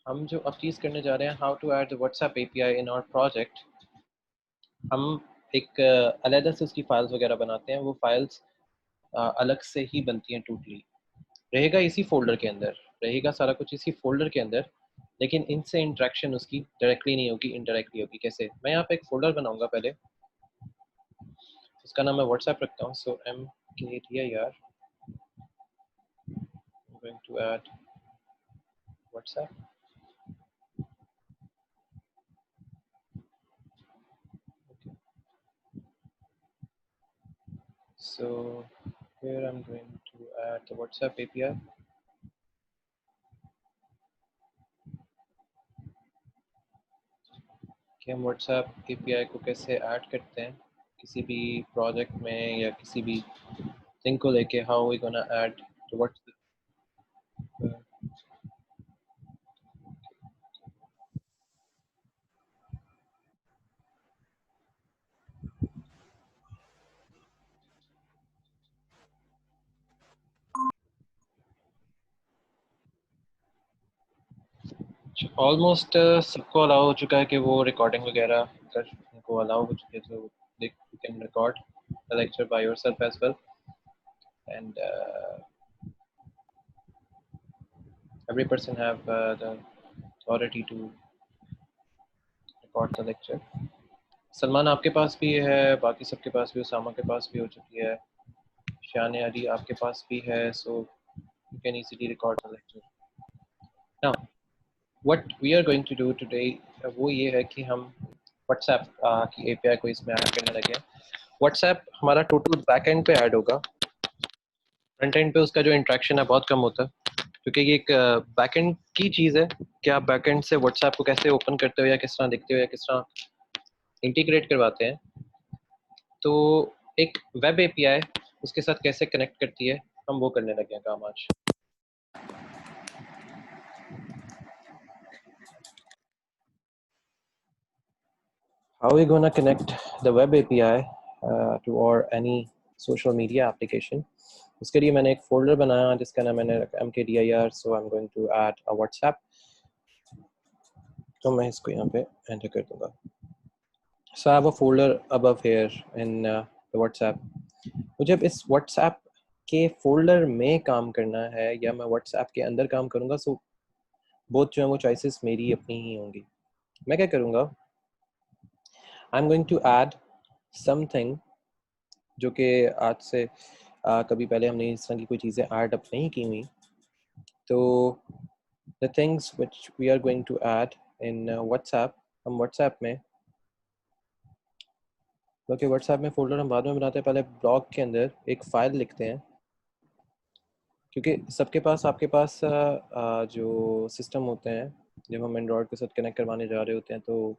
हम जो अब चीज़ करने जा रहे हैं, how to add the WhatsApp API in our project. हम एक अलग से उसकी फाइल्स वगैरह बनाते हैं। वो फाइल्स अलग से ही बनती हैं टोटली। रहेगा इसी फ़ोल्डर के अंदर, रहेगा सारा कुछ इसी फ़ोल्डर के अंदर, लेकिन इनसे इंटरेक्शन उसकी डायरेक्टली नहीं होगी, इनडायरेक्टली होगी। कैसे? मैं यहाँ पे एक फ़ोल्डर बनाऊँगा पहले, उसका नाम मैं व्हाट्सएप रखता हूँ। So mkdir going to add WhatsApp. So here I'm going to add the WhatsApp API. कि हम WhatsApp API को कैसे ऐड करते हैं किसी भी प्रोजेक्ट में या किसी भी थिंग को लेके। हाउ वी गोना ऐड तो व्हाट्सएप। ऑलमोस्ट सबको अलाउ हो चुका है कि वो रिकॉर्डिंग वगैरह कर, उनको अलाउ हो चुके हैं, तो they can record the lecture by yourself as well and every person have the authority to record the lecture. Salman आपके पास भी है, बाकी सबके पास भी, उसामा के पास भी हो चुकी है, शान अली आपके पास भी है। सो you can easily record the lecture. Now what we are going to do today वो ये है कि हम WhatsApp की API को इसमें ऐड करने लगे हैं। WhatsApp हमारा टोटल बैकएंड पे ऐड होगा। फ्रंट एंड पे उसका जो इंटरेक्शन है बहुत कम होता है, क्योंकि ये एक बैकएंड की चीज़ है कि आप बैकएंड से WhatsApp को कैसे ओपन करते हो या किस तरह दिखते हो या किस तरह इंटीग्रेट करवाते हैं। तो एक वेब API उसके साथ कैसे कनेक्ट करती है, हम वो करने लगे हैं काम आज। How are we gonna connect the web API to our any social media application? उसके लिए मैंने एक फोल्डर बनाया जिसका नाम मैंने रखा mkdir. So I'm going to add a WhatsApp. तो मैं इसको यहाँ पे एंटर कर दूंगा. So I have a folder above here in the WhatsApp. मुझे अब इस WhatsApp के फोल्डर में काम करना है या मैं WhatsApp के अंदर काम करूँगा. सो बोथ जो है वो चॉइसेस मेरी अपनी ही होंगी. मैं क्या करूँगा, I'm going to add something जो कि आज से कभी पहले हमने इस तरह की कोई चीज़ें ऐड अप नहीं की हुई. तो the things which we are going to add in WhatsApp, हम WhatsApp में, क्योंकि WhatsApp में फोल्डर हम बाद में बनाते हैं, पहले ब्लॉग के अंदर एक फ़ाइल लिखते हैं. क्योंकि सबके पास आपके पास जो सिस्टम होते हैं, जब हम एंड्रॉयड के साथ कनेक्ट करवाने जा रहे होते हैं, तो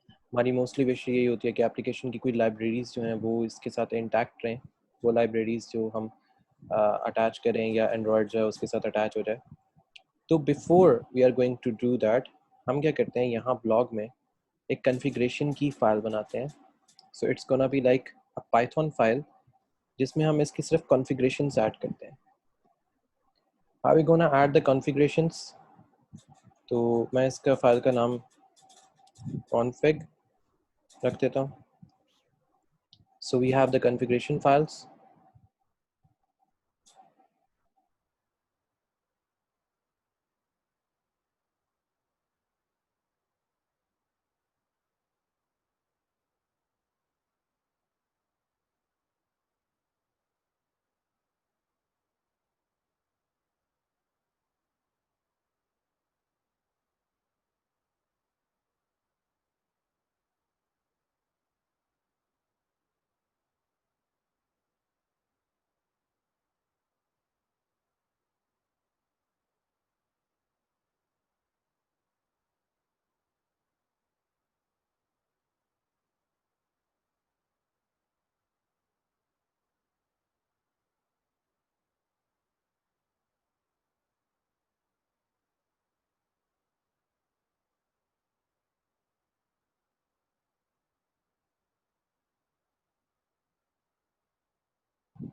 हमारी मोस्टली विश यही होती है कि एप्लीकेशन की कोई लाइब्रेरीज़ जो हैं वो इसके साथ इंटैक्ट रहें. वो लाइब्रेरीज़ जो हम अटैच करें या एंड्रॉयड जो है उसके साथ अटैच हो जाए. तो before we are going to do that, हम क्या करते हैं, यहाँ ब्लॉग में एक कॉन्फ़िगरेशन की फ़ाइल बनाते हैं. So it's gonna be like a python file जिसमें हम इसकी सिर्फ कॉन्फ़िगरेशंस ऐड करते हैं. How we gonna add the configurations? तो मैं इसका फाइल का नाम config रख देता हूँ. So we have the configuration files.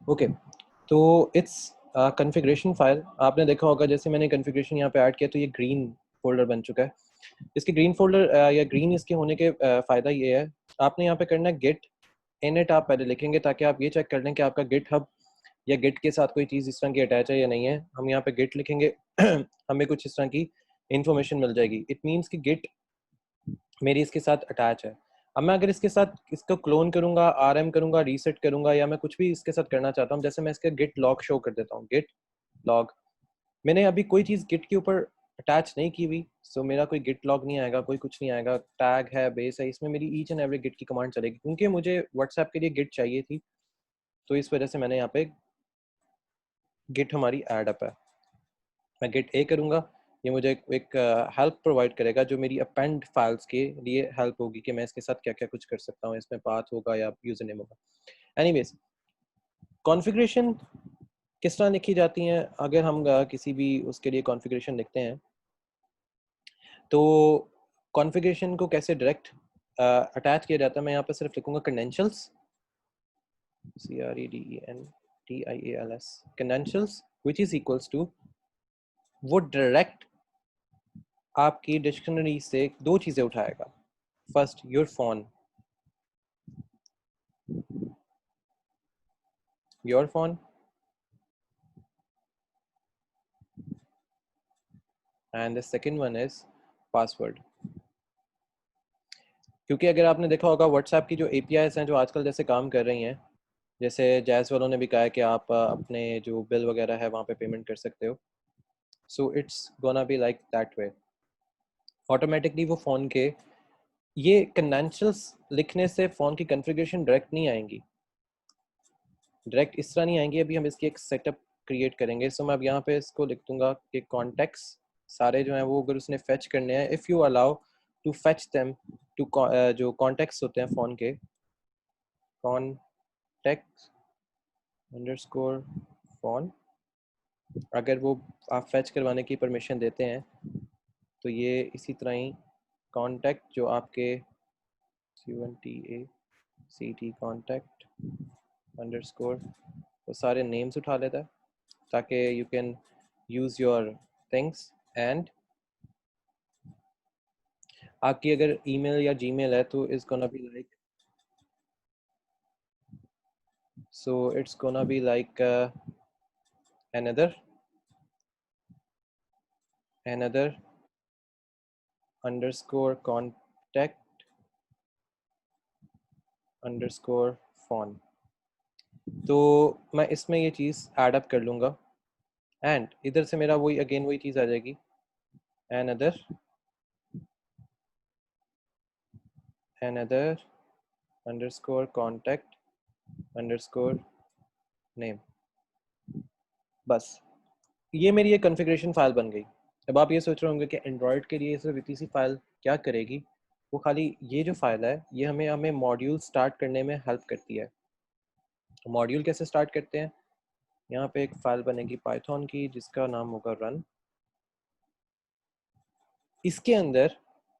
Okay, तो इट्स कॉन्फ़िगरेशन फाइल आपने देखा होगा, जैसे मैंने कॉन्फ़िगरेशन यहाँ पे ऐड किया तो ये ग्रीन फोल्डर बन चुका है। इसके ग्रीन फोल्डर या ग्रीन इसके होने के फ़ायदा ये है, आपने यहाँ पे करना है गिट इनिट आप पहले लिखेंगे ताकि आप ये चेक कर लें कि आपका गिट हब या गिट के साथ कोई चीज़ इस तरह की अटैच है या नहीं है। हम यहाँ पे गिट लिखेंगे हमें कुछ इस तरह की इंफॉर्मेशन मिल जाएगी। इट मीन्स कि गिट मेरी इसके साथ अटैच है। अब मैं अगर इसके साथ इसको क्लोन करूंगा, आरएम करूंगा, रीसेट करूंगा या मैं कुछ भी इसके साथ करना चाहता हूँ, जैसे मैं इसके गिट लॉग शो कर देता हूँ, गिट लॉग। मैंने अभी कोई चीज़ गिट के ऊपर अटैच नहीं की हुई, सो मेरा कोई गिट लॉग नहीं आएगा, कोई कुछ नहीं आएगा। टैग है, बेस है, इसमें मेरी ईच एंड एवरी गिट की कमांड चलेगी क्योंकि मुझे व्हाट्सएप के लिए गिट चाहिए थी, तो इस वजह से मैंने यहाँ पे गिट हमारी ऐड अप है। मैं गिट ए करूँगा, ये मुझे एक हेल्प प्रोवाइड करेगा जो मेरी अपेंड फाइल्स के लिए हेल्प होगी कि मैं इसके साथ क्या क्या कुछ कर सकता हूँ, इसमें पाथ होगा या यूजर नेम होगा। एनीवेज, कॉन्फ़िगरेशन किस तरह लिखी जाती हैं, अगर हम किसी भी उसके लिए कॉन्फ़िगरेशन लिखते हैं तो कॉन्फ़िगरेशन को कैसे डायरेक्ट अटैच किया जाता है, मैं यहाँ पे सिर्फ लिखूंगा credentials, CREDENTIALS, credentials which is equals to, वो डायरेक्ट आपकी डिक्शनरी से दो चीज़ें उठाएगा। First your phone, your phone and the second one is password. क्योंकि अगर आपने देखा होगा व्हाट्सएप की जो APIs हैं जो आजकल जैसे काम कर रही हैं, जैसे जैज़ वालों ने भी कहा है कि आप अपने जो बिल वगैरह है वहाँ पे पेमेंट कर सकते हो, सो it's gonna be like that way. Automatically वो फ़ोन के ये कनेंशियल्स लिखने से फ़ोन की कॉन्फ़िगरेशन डायरेक्ट नहीं आएंगी, डायरेक्ट इस तरह नहीं आएंगी। अभी हम इसकी एक सेटअप क्रिएट करेंगे। सो मैं अब यहाँ पे इसको लिख दूंगा कि कॉन्टेक्ट्स सारे जो हैं वो अगर उसने फेच करने हैं, if you allow to fetch them too, जो कॉन्टेक्ट्स होते हैं फ़ोन के, कॉन्टेक्ट अंडरस्कोर फ़ोन, अगर वो आप फेच करवाने की परमिशन देते हैं तो ये इसी तरह ही कॉन्टैक्ट जो आपके CONTACT कॉन्टैक्ट अंडरस्कोर वो सारे नेम्स उठा लेता है ताकि you can use your things. And आपकी अगर ईमेल या जीमेल है तो it's gonna be like, so it's gonna be like another underscore contact underscore phone। तो मैं इसमें ये चीज़ ऐड अप कर लूँगा एंड इधर से मेरा वही अगेन वही चीज़ आ जाएगी, another underscore contact underscore name। बस ये मेरी एक कॉन्फ़िगरेशन फाइल बन गई। अब आप ये सोच रहे होंगे कि एंड्रॉयड के लिए सिर्फ इतनी सी फाइल क्या करेगी, वो खाली ये जो फाइल है ये हमें हमें मॉड्यूल स्टार्ट करने में हेल्प करती है। मॉड्यूल कैसे स्टार्ट करते हैं, यहाँ पे एक फाइल बनेगी पाइथन की जिसका नाम होगा रन। इसके अंदर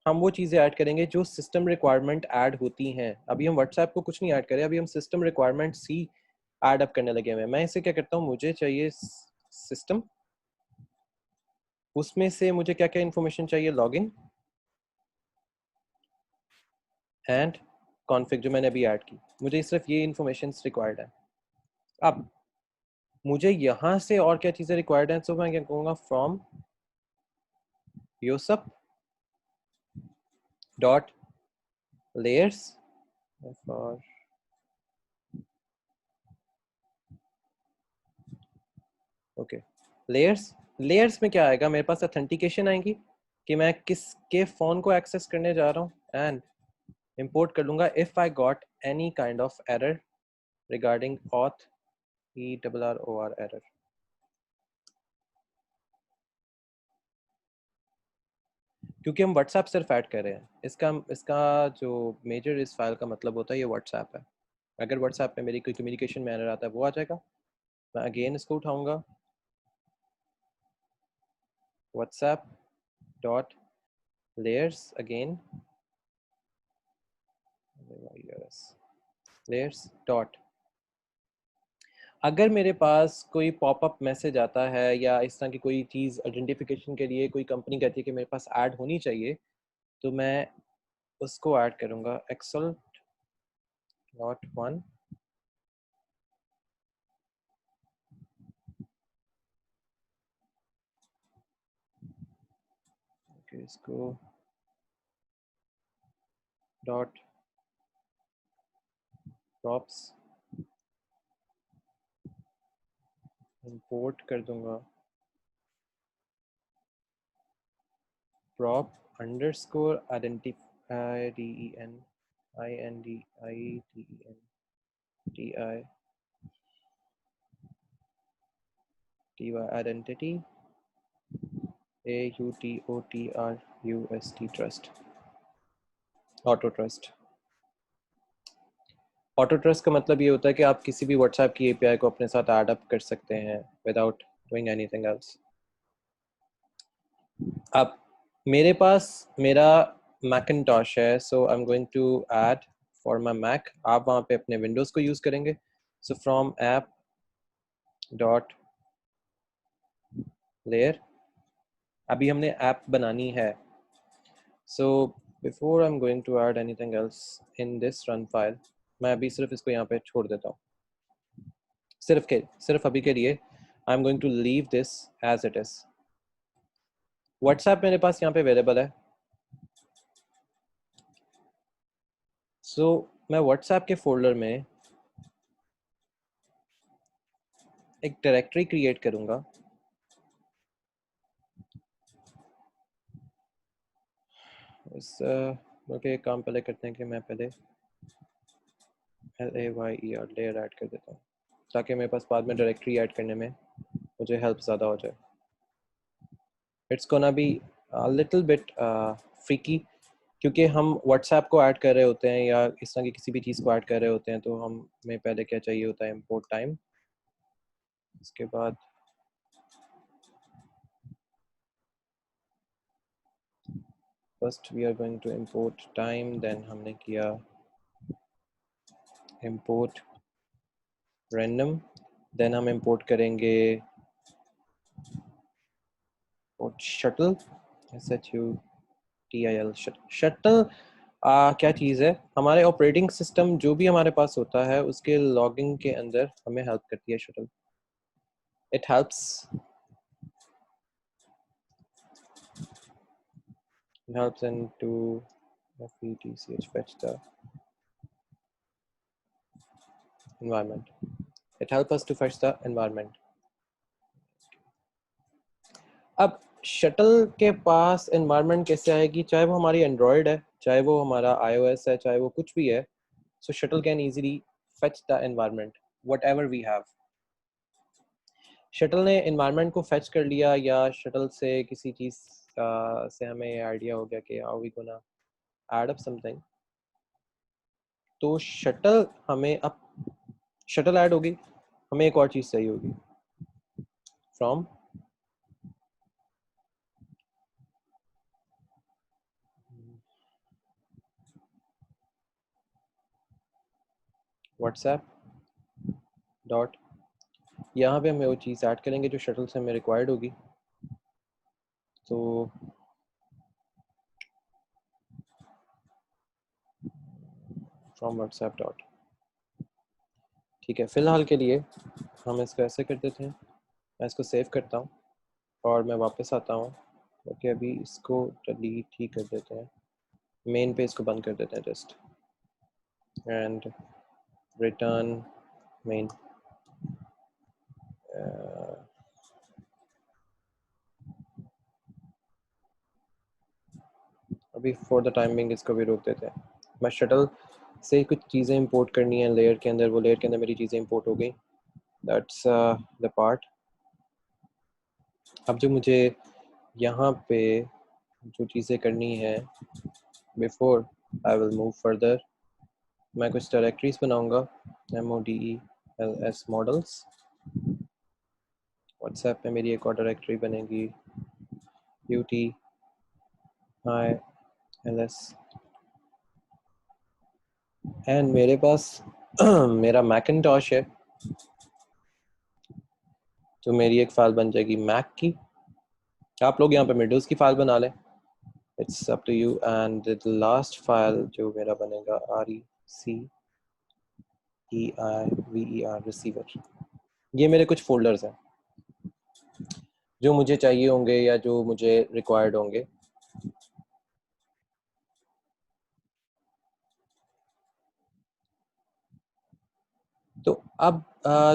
हम वो चीज़ें ऐड करेंगे जो सिस्टम रिक्वायरमेंट ऐड होती हैं। अभी हम व्हाट्सएप को कुछ नहीं ऐड करें, अभी हम सिस्टम रिक्वायरमेंट सी ऐड अप करने लगे हुए हैं। मैं इसे क्या करता हूँ, मुझे चाहिए सिस्टम, उसमें से मुझे क्या क्या इन्फॉर्मेशन चाहिए, लॉगिन एंड कॉन्फ़िग जो मैंने अभी ऐड की, मुझे सिर्फ ये इन्फॉर्मेशन रिक्वायर्ड है। अब मुझे यहाँ से और क्या चीज़ें रिक्वायर्ड हैं, तो मैं क्या कहूँगा, from Yusuf dot layers for okay layers. Layers में क्या आएगा, मेरे पास ऑथेंटिकेशन आएंगी कि मैं किसके फ़ोन को एक्सेस करने जा रहा हूँ, एंड इंपोर्ट कर लूँगा if I got any kind of error regarding auth ERROR error. क्योंकि हम व्हाट्सएप सिर्फ ऐड कर रहे हैं, इसका इसका जो मेजर इस फाइल का मतलब होता है ये व्हाट्सएप है। अगर व्हाट्सएप में मेरी कोई कम्युनिकेशन में एरर आता है वो आ जाएगा। मैं अगेन इसको उठाऊंगा, WhatsApp dot layers again layers dot, अगर मेरे पास कोई पॉपअप मैसेज आता है या इस तरह की कोई चीज़ आइडेंटिफिकेशन के लिए कोई कंपनी कहती है कि मेरे पास ऐड होनी चाहिए, तो मैं उसको ऐड करूँगा एक्सेल नॉट वन। ओके, इसको डॉट प्रॉप्स इंपोर्ट कर दूंगा prop underscore identify identity autrust auto trust. Auto trust का मतलब ये होता है कि आप किसी भी व्हाट्सएप की एपीआई को अपने साथ ऐड अप कर सकते हैं विदाउट डूइंग एनीथिंग एल्स। अब मेरे पास मेरा मैकिन्टॉश है, so I am going to add for my Mac. आप वहाँ पे अपने विंडोज़ को यूज़ करेंगे। So from app dot layer, अभी हमने ऐप बनानी है। So before I am going to add anything else in this run file, मैं अभी सिर्फ इसको यहाँ पे छोड़ देता हूँ। सिर्फ अभी के लिए I am going to leave this as it is. WhatsApp मेरे पास यहाँ पे अवेलेबल है। सो मैं व्हाट्सएप के फोल्डर में एक डायरेक्टरी क्रिएट करूँगा। इस ओके, काम पहले करते हैं कि मैं पहले LAYER लेयर ऐड कर देता हूँ, ताकि मेरे पास बाद में डायरेक्टरी ऐड करने में मुझे हेल्प ज़्यादा हो जाए। It's gonna be little bit freaky, क्योंकि हम व्हाट्सएप को ऐड कर रहे होते हैं या इस तरह की किसी भी चीज़ को ऐड कर रहे होते हैं, तो हमें पहले क्या चाहिए होता है, इम्पोर्ट टाइम। इसके बाद first we are going to import time, then हमने किया इम्पोर्ट रैंडम, देन हम इम्पोर्ट करेंगे शटल, SHUTTIL शटल। क्या चीज़ है, हमारे ऑपरेटिंग सिस्टम जो भी हमारे पास होता है उसके लॉगिंग के अंदर हमें हेल्प करती है shuttle. It helps into FETCH fetch the environment. It helps us to fetch the environment. अब शटल के पास एनवायरनमेंट कैसे आएगी, चाहे वो हमारी एंड्रॉयड है, चाहे वो हमारा iOS है, चाहे वो कुछ भी है। So shuttle can easily fetch the environment whatever we have. Shuttle ने एनवायरनमेंट को फेच कर लिया, या शटल से किसी चीज़ से हमें आइडिया हो गया कि how we gonna add up something, तो शटल हमें अब शटल ऐड होगी, हमें एक और चीज़ चाहिए होगी फ्रॉम व्हाट्सएप डॉट, यहाँ पे हमें वो चीज़ ऐड करेंगे जो शटल से हमें रिक्वायर्ड होगी। तो फ्रॉम व्हाट्सएप डॉट, ठीक है, फ़िलहाल के लिए हम इसको ऐसे कर देते हैं। मैं इसको सेव करता हूँ और मैं वापस आता हूँ। ओके, अभी इसको डिलीट ही कर देते हैं, मेन पे इसको बंद कर देते हैं जस्ट, एंड रिटर्न मेन। अभी फॉर द टाइम बिंग इसको भी रोक देते हैं। मैं शटल से कुछ चीज़ें इंपोर्ट करनी है लेयर के अंदर, वो लेयर के अंदर मेरी चीज़ें इंपोर्ट हो गई। That's the part. अब जो मुझे यहाँ पे जो चीज़ें करनी है, before I will move further, मैं कुछ डायरेक्टरीज बनाऊँगा, MODELS मॉडल्स। व्हाट्सएप में मेरी एक और डायरेक्टरी बनेगी UTILS, एंड मेरे पास मेरा मैकिन्टॉश है, तो मेरी एक फाइल बन जाएगी मैक की, आप लोग यहाँ पे विंडोज़ की फाइल बना लें, it's up to you. And the last file जो मेरा बनेगा RECEIVER रिसीवर। ये मेरे कुछ फोल्डर्स हैं जो मुझे चाहिए होंगे या जो मुझे रिक्वायर्ड होंगे। तो अब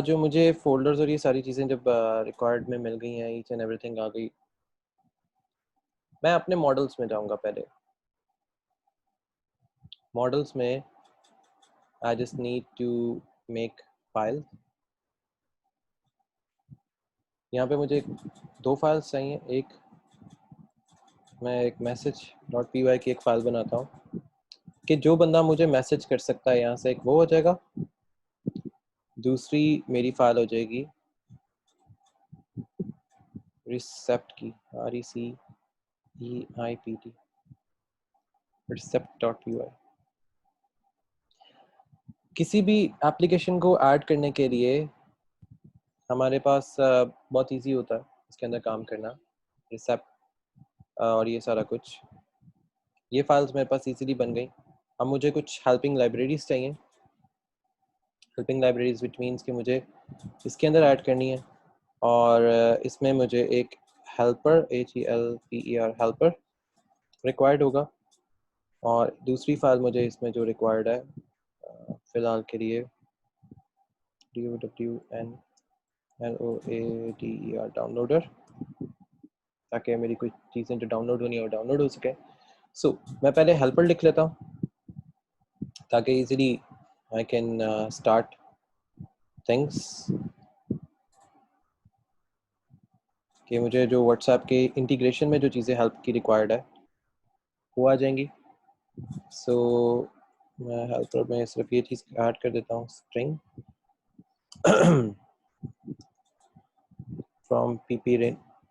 जो मुझे फोल्डर्स और ये सारी चीज़ें जब रिक्वायर्ड में मिल गई हैं, ईच एंड एवरीथिंग आ गई, मैं अपने मॉडल्स में जाऊंगा। पहले मॉडल्स में I just need to make file. यहाँ पे मुझे दो फाइल्स चाहिए। एक मैं एक message.py की एक फाइल बनाता हूँ कि जो बंदा मुझे मैसेज कर सकता है यहाँ से, एक वो हो जाएगा। दूसरी मेरी फाइल हो जाएगी रिसेप्ट की, RECEIPT, recept.py। किसी भी एप्लीकेशन को ऐड करने के लिए हमारे पास बहुत इजी होता है इसके अंदर काम करना, रिसेप्ट और ये सारा कुछ। ये फाइल्स मेरे पास इजीली बन गई। अब मुझे कुछ हेल्पिंग लाइब्रेरीज चाहिए। हेल्पिंग लाइब्रेरीज विच मीन्स कि मुझे इसके अंदर ऐड करनी है, और इसमें मुझे एक हेल्पर HELPER हेल्पर रिक्वायर्ड होगा। और दूसरी फाइल मुझे इसमें जो रिक्वायर्ड है फ़िलहाल के लिए DOWNLOADER डाउनलोडर, ताकि मेरी कोई चीज़ें जो डाउनलोड होनी है वो डाउनलोड हो सके। सो मैं पहले हेल्पर लिख लेता हूँ ताकि easily I can start things, कि मुझे जो व्हाट्सएप के इंटीग्रेशन में जो चीज़ें हेल्प की रिक्वायर्ड है वो आ जाएंगी। सो मैं हेल्पर में सिर्फ ये चीज़ ऐड कर देता हूँ, string from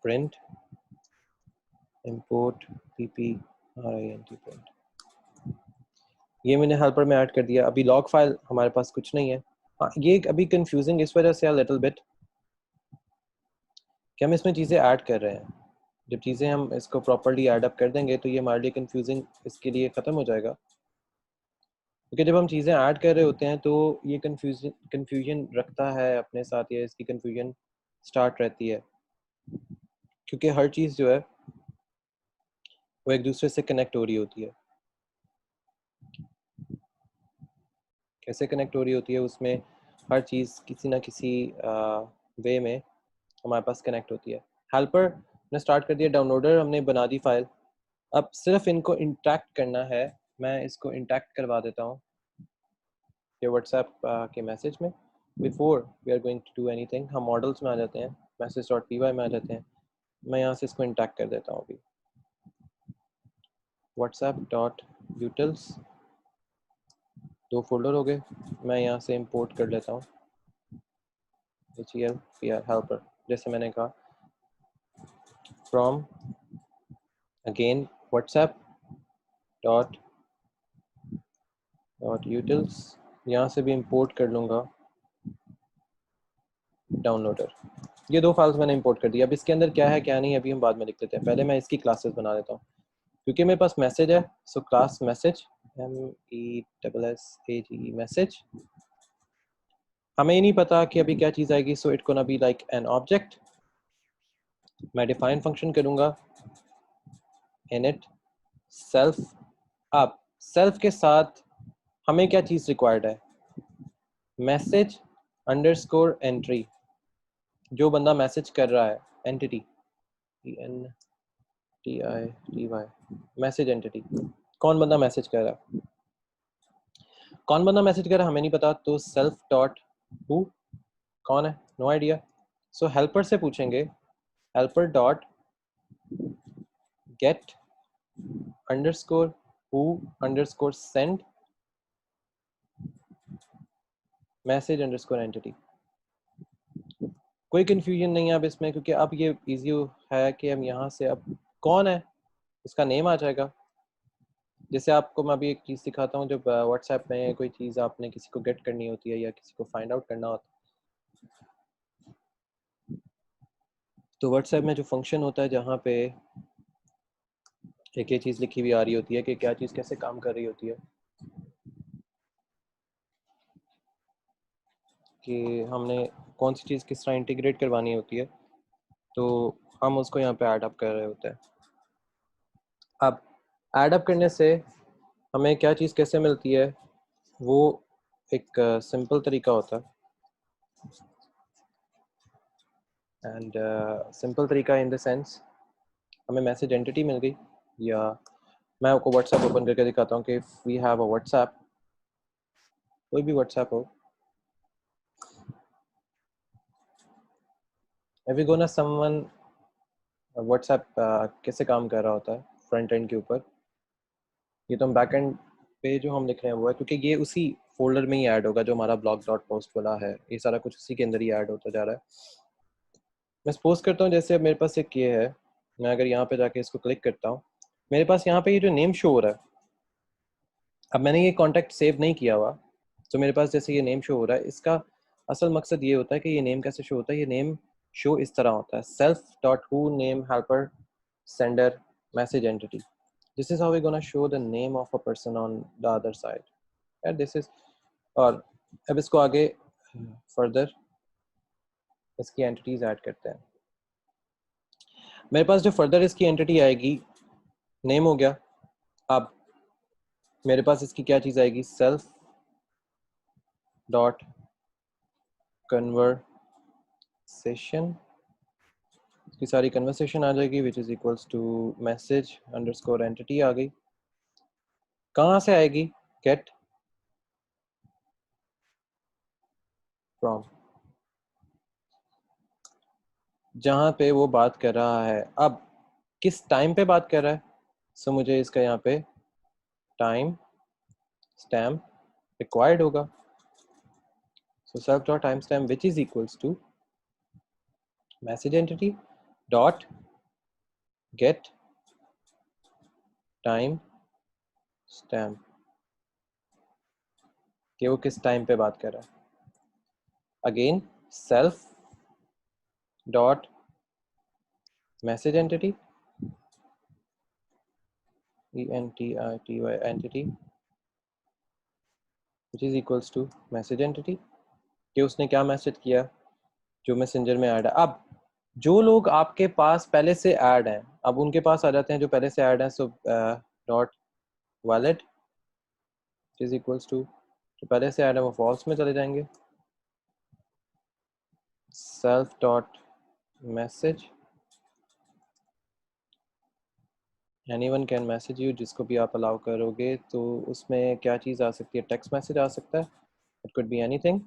print import print। ये मैंने हेल्पर में ऐड कर दिया। अभी लॉग फाइल हमारे पास कुछ नहीं है। हाँ, ये अभी कंफ्यूजिंग इस वजह से है लिटिल बिट कि हम इसमें चीज़ें ऐड कर रहे हैं। जब चीज़ें हम इसको प्रॉपर्ली ऐड अप कर देंगे तो ये हमारे लिए कंफ्यूजिंग इसके लिए ख़त्म हो जाएगा, क्योंकि जब हम चीज़ें ऐड कर रहे होते हैं तो ये कंफ्यूजन रखता है अपने साथ, या इसकी कंफ्यूजन स्टार्ट रहती है, क्योंकि हर चीज़ जो है वो एक दूसरे से कनेक्ट हो रही होती है। कैसे कनेक्ट हो रही होती है, उसमें हर चीज़ किसी ना किसी वे में हमारे पास कनेक्ट होती है। हेल्पर ने स्टार्ट कर दिया, डाउनलोडर हमने बना दी फाइल। अब सिर्फ इनको इंटैक्ट करना है। मैं इसको इंटैक्ट करवा देता हूँ ये व्हाट्सएप के मैसेज में। Before we are going to do anything, हम मॉडल्स में आ जाते हैं, message.py में आ जाते हैं। मैं यहाँ से इसको इंटैक्ट कर देता हूँ अभी, whatsapp.utils, दो फोल्डर हो गए। मैं यहाँ से इंपोर्ट कर लेता हूँ HELPER हेल्पर, जैसे मैंने कहा, फ्रॉम अगेन whatsapp.utils, यहाँ से भी इंपोर्ट कर लूँगा डाउनलोडर। ये दो फाइल्स मैंने इंपोर्ट कर दिया। अब इसके अंदर क्या है क्या नहीं अभी हम बाद में लिख लेते हैं। पहले मैं इसकी क्लासेस बना देता हूँ क्योंकि मेरे पास मैसेज है। So class message, MESSAGE message. हमें ही नहीं पता कि अभी क्या चीज़ आएगी, so it gonna be like an object. मैं डिफाइन फंक्शन करूँगा init सेल्फ। अब सेल्फ के साथ हमें क्या चीज़ रिक्वायर्ड है, मैसेज अंडरस्कोर एंट्री, जो बंदा मैसेज कर रहा है, एंटिटी ENTITY, मैसेज एंटिटी, कौन बंदा मैसेज कर रहा है, कौन बंदा मैसेज कर रहा है हमें नहीं पता। तो सेल्फ डॉट हु, कौन है, नो आइडिया। सो हेल्पर से पूछेंगे helper dot gate underscore who underscore send message underscore entity. कोई कंफ्यूजन नहीं है अब इसमें, क्योंकि अब ये इजी है कि हम यहाँ से अब कौन है उसका नेम आ जाएगा। जैसे आपको मैं अभी एक चीज़ सिखाता हूँ, जब व्हाट्सएप में कोई चीज़ आपने किसी को गेट करनी होती है या किसी को फाइंड आउट करना होता है, तो व्हाट्सएप में जो फंक्शन होता है जहाँ पे एक ये चीज़ लिखी हुई आ रही होती है कि क्या चीज़ कैसे काम कर रही होती है, कि हमने कौन सी चीज़ किस तरह इंटीग्रेट करवानी होती है, तो हम उसको यहाँ पे ऐड अप कर रहे होते हैं। अब ऐड अप करने से हमें क्या चीज़ कैसे मिलती है, वो एक सिंपल तरीका होता है, एंड सिंपल तरीका इन द सेंस हमें मैसेज एंटिटी मिल गई, या मैं आपको व्हाट्सएप ओपन करके दिखाता हूँ कि वी हैव अ व्हाट्सएप, कोई भी व्हाट्सएप हो, इफ वी गो ना समवन, व्हाट्सएप कैसे काम कर रहा होता है फ्रंट एंड के ऊपर, ये तो हम बैक एंड पे जो हम लिख रहे हैं वो है, क्योंकि ये उसी फोल्डर में ही ऐड होगा जो हमारा ब्लॉग डॉट पोस्ट वाला है, ये सारा कुछ उसी के अंदर ही ऐड होता जा रहा है। मैं सपोज करता हूँ जैसे अब मेरे पास एक ये है, मैं अगर यहाँ पे जाके इसको क्लिक करता हूँ, मेरे पास यहाँ पे ये जो नेम शो हो रहा है, अब मैंने ये कॉन्टैक्ट सेव नहीं किया हुआ, तो मेरे पास जैसे ये नेम शो हो रहा है, इसका असल मकसद ये होता है कि ये नेम कैसे शो होता है, ये नेम शो इस तरह होता है, self dot who name helper sender message entity, this is how we gonna show the name of a person on the other side, and this is, और अब इसको आगे फर्दर इसकी एंटिटीज ऐड करते हैं। मेरे पास जो फर्दर इसकी एंटिटी आएगी, नेम हो गया, अब मेरे पास इसकी क्या चीज़ आएगी, सेल्फ डॉट कन्वर्सेशन, इसकी सारी कन्वर्सेशन आ जाएगी, which is equals to message underscore entity आ गई, कहाँ से आएगी, गेट फ्रॉम, जहाँ पे वो बात कर रहा है, अब किस टाइम पे बात कर रहा है, सो मुझे इसका यहाँ पे टाइम स्टैम्प रिक्वायर्ड होगा, so self dot timestamp which is equals to message entity dot get time stamp, कि वो किस टाइम पे बात कर रहा है, again self dot message entity entity which is equals to message entity, कि उसने क्या मैसेज किया जो मैसेंजर में ऐड है। अब जो लोग आपके पास पहले से ऐड हैं, अब उनके पास आ जाते हैं जो पहले से ऐड हैं, so dot valid is equals to, जो पहले से ऐड है वो फॉल्स में चले जाएंगे, self dot message anyone can message you, जिसको भी आप अलाउ करोगे तो उसमें क्या चीज़ आ सकती है, टेक्स्ट मैसेज आ सकता है, इट कुड बी एनीथिंग।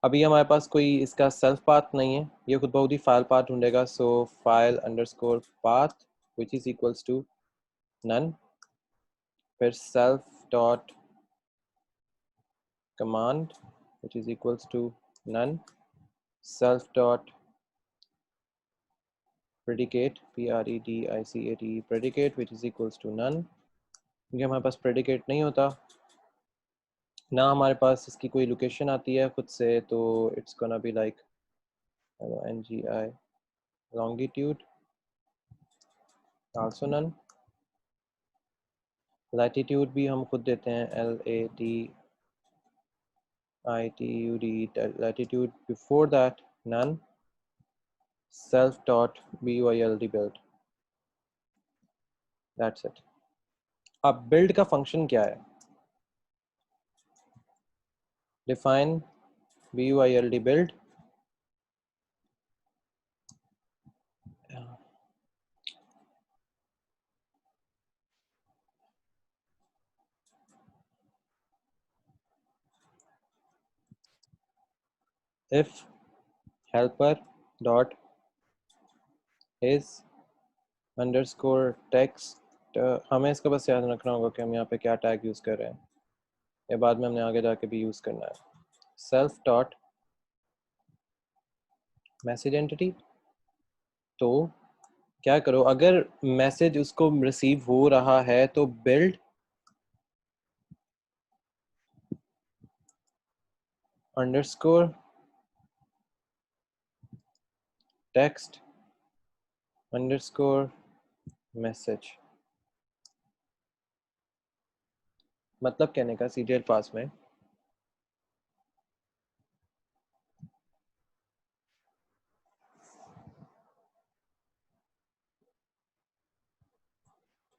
अभी हमारे पास कोई इसका सेल्फ पाथ नहीं है, ये खुद बहुत ही फाइल पाथ ढूंढेगा, so file underscore path which is equals to none, फिर self dot command which is equals to none, self dot predicate predicate predicate which is equals to none, क्योंकि हमारे पास predicate नहीं होता ना, हमारे पास इसकी कोई लोकेशन आती है खुद से, तो it's gonna be like ngi longitude also none, latitude भी हम खुद देते हैं latitude, latitude before that none, self dot build build, that's it। अब build का फंक्शन क्या है, define build build, if helper dot is underscore text, हमें इसका बस याद रखना होगा कि हम यहाँ पे क्या टैग यूज़ कर रहे हैं, ये बाद में हमने आगे जाके भी यूज़ करना है, सेल्फ डॉट मैसेज एंटिटी, तो क्या करो, अगर मैसेज उसको रिसीव हो रहा है तो build underscore text underscore message. मतलब कहने का सीरियल पास में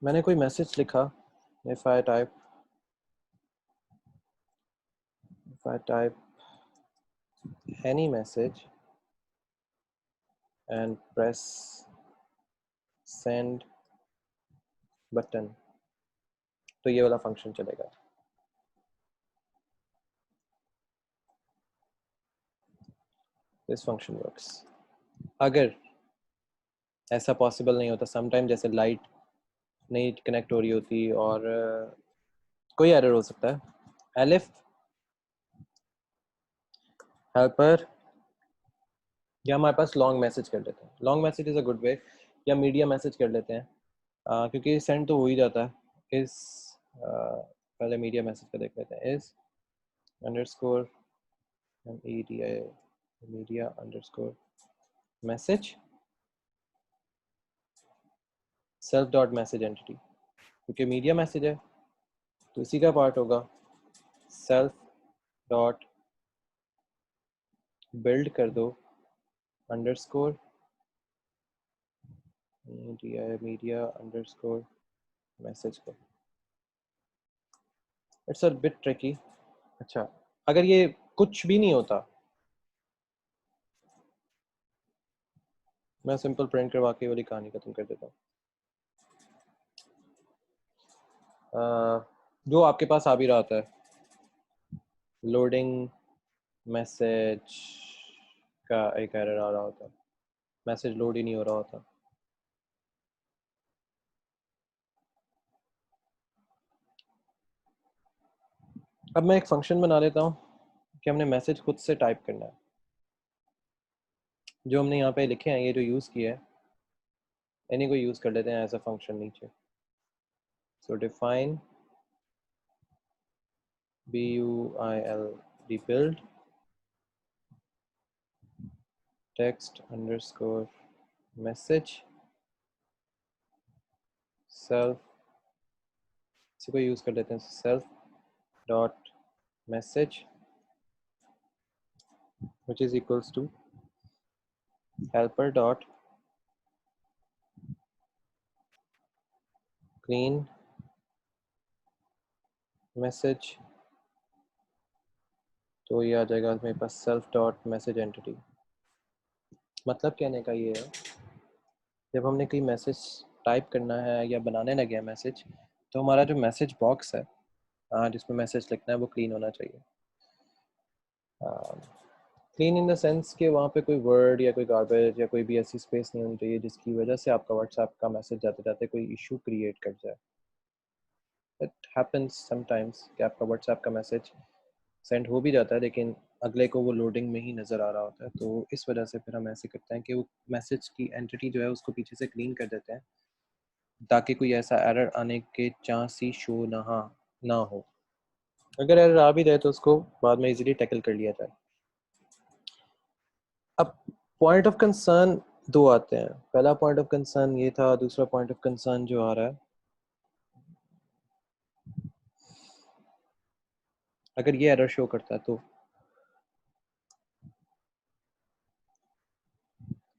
मैंने कोई मैसेज लिखा, if I type any message and press send button, तो ये वाला फंक्शन चलेगा। This function works. अगर ऐसा पॉसिबल नहीं होता, समटाइम जैसे लाइट नहीं कनेक्ट हो रही होती और कोई एरर हो सकता है, एलिफ हेल्पर, या हमारे पास लॉन्ग मैसेज कर लेते हैं। Long message is a good way, या मीडिया मैसेज कर लेते हैं, क्योंकि सेंड तो हो ही जाता है। इस पहले मीडिया मैसेज का देख लेते हैं। इस underscore media underscore message self dot message entity, क्योंकि मीडिया मैसेज है तो इसी का पार्ट होगा। सेल्फ डॉट बिल्ड कर दो अंडरस्कोर मीडिया अंडरस्कोर मैसेज को। It's a bit tricky. अच्छा, अगर ये कुछ भी नहीं होता, मैं सिंपल प्रिंट करवा के वाली कहानी खत्म कर देता हूँ। जो आपके पास आ भी रहा था, लोडिंग मैसेज का एक एरर आ रहा होता, मैसेज लोड ही नहीं हो रहा होता। अब मैं एक फंक्शन बना लेता हूँ कि हमने मैसेज खुद से टाइप करना है। जो हमने यहाँ पे लिखे हैं, ये जो यूज़ किया है, इन्हीं को यूज़ कर लेते हैं एज अ फंक्शन नीचे। सो define build text underscore message self, इसी को यूज़ कर लेते हैं, self dot message which is equals to helper dot clean message। तो ये आ जाएगा मेरे पास सेल्फ डॉट मैसेज एंटिटी। मतलब कहने का ये है, जब हमने कोई मैसेज टाइप करना है या बनाने लगे हैं मैसेज, तो हमारा जो मैसेज बॉक्स है जिसमें मैसेज लिखना है वो क्लीन होना चाहिए। क्लीन इन द सेंस कि वहाँ पे कोई वर्ड या कोई गार्बेज या कोई भी ऐसी स्पेस नहीं होनी चाहिए जिसकी वजह से आपका व्हाट्सएप का मैसेज जाते जाते कोई इशू क्रिएट कर जाए। इट हैपन्स समटाइम्स कि आपका व्हाट्सएप का मैसेज सेंड हो भी जाता है लेकिन अगले को वो लोडिंग में ही नज़र आ रहा होता है, तो इस वजह से फिर हम ऐसे करते हैं कि वो मैसेज की एंटिटी जो है उसको पीछे से क्लीन कर देते हैं ताकि कोई ऐसा एरर आने के चांस ही शो ना हो। अगर एरर आ भी जाए तो उसको बाद में इजीली टैकल कर लिया जाए। अब पॉइंट ऑफ कंसर्न दो आते हैं। पहला पॉइंट ऑफ कंसर्न ये था, दूसरा पॉइंट ऑफ कंसर्न जो आ रहा है, अगर ये एरर शो करता है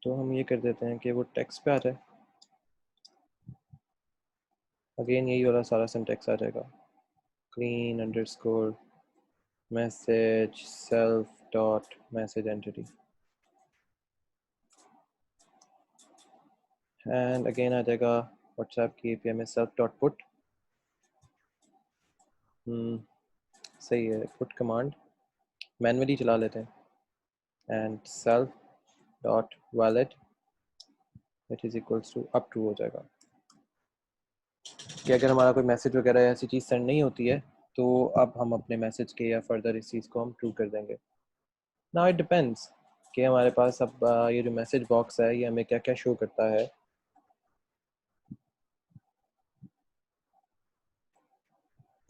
तो हम ये कर देते हैं कि वो टेक्स्ट पे आ जाए। अगेन यही वाला सारा सिंटेक्स आ जाएगा, clean underscore message self dot message entity, and again आ जाएगा व्हाट्सएप की एपीआई में सेल्फ डॉट पुट। सही है, पुट कमांड मैनुअली चला लेते हैं, and self dot valid it is equals to अब ट्रू हो जाएगा कि अगर हमारा कोई मैसेज वगैरह ऐसी चीज़ सेंड नहीं होती है तो अब हम अपने मैसेज के या फर्दर इस चीज़ को हम ट्रू कर देंगे। नाउ इट डिपेंड्स कि हमारे पास अब ये जो मैसेज बॉक्स है ये हमें क्या क्या शो करता है।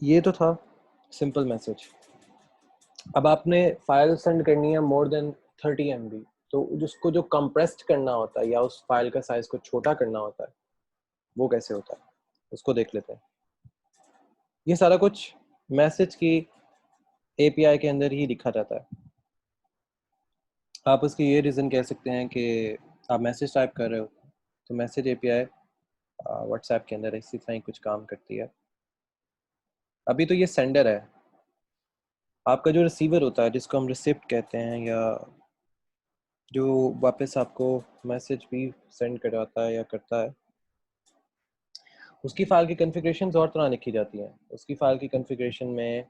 ये तो था सिंपल मैसेज। अब आपने फाइल सेंड करनी है मोर देन 30 MB, तो जिसको जो कंप्रेस्ड करना होता है या उस फाइल का साइज को छोटा करना होता है वो कैसे होता है, उसको देख लेते हैं। ये सारा कुछ मैसेज की एपीआई के अंदर ही लिखा जाता है। आप उसकी ये रीज़न कह सकते हैं कि आप मैसेज टाइप कर रहे हो तो मैसेज एपीआई व्हाट्सएप के अंदर इसी तरह ही कुछ काम करती है। अभी तो ये सेंडर है, आपका जो रिसीवर होता है जिसको हम रिसिप्ट कहते हैं या जो वापस आपको मैसेज भी सेंड करवाता है या करता है, उसकी फ़ाइल की कॉन्फ़िगरेशंस और तरह लिखी जाती हैं। उसकी फ़ाइल की कॉन्फ़िगरेशन में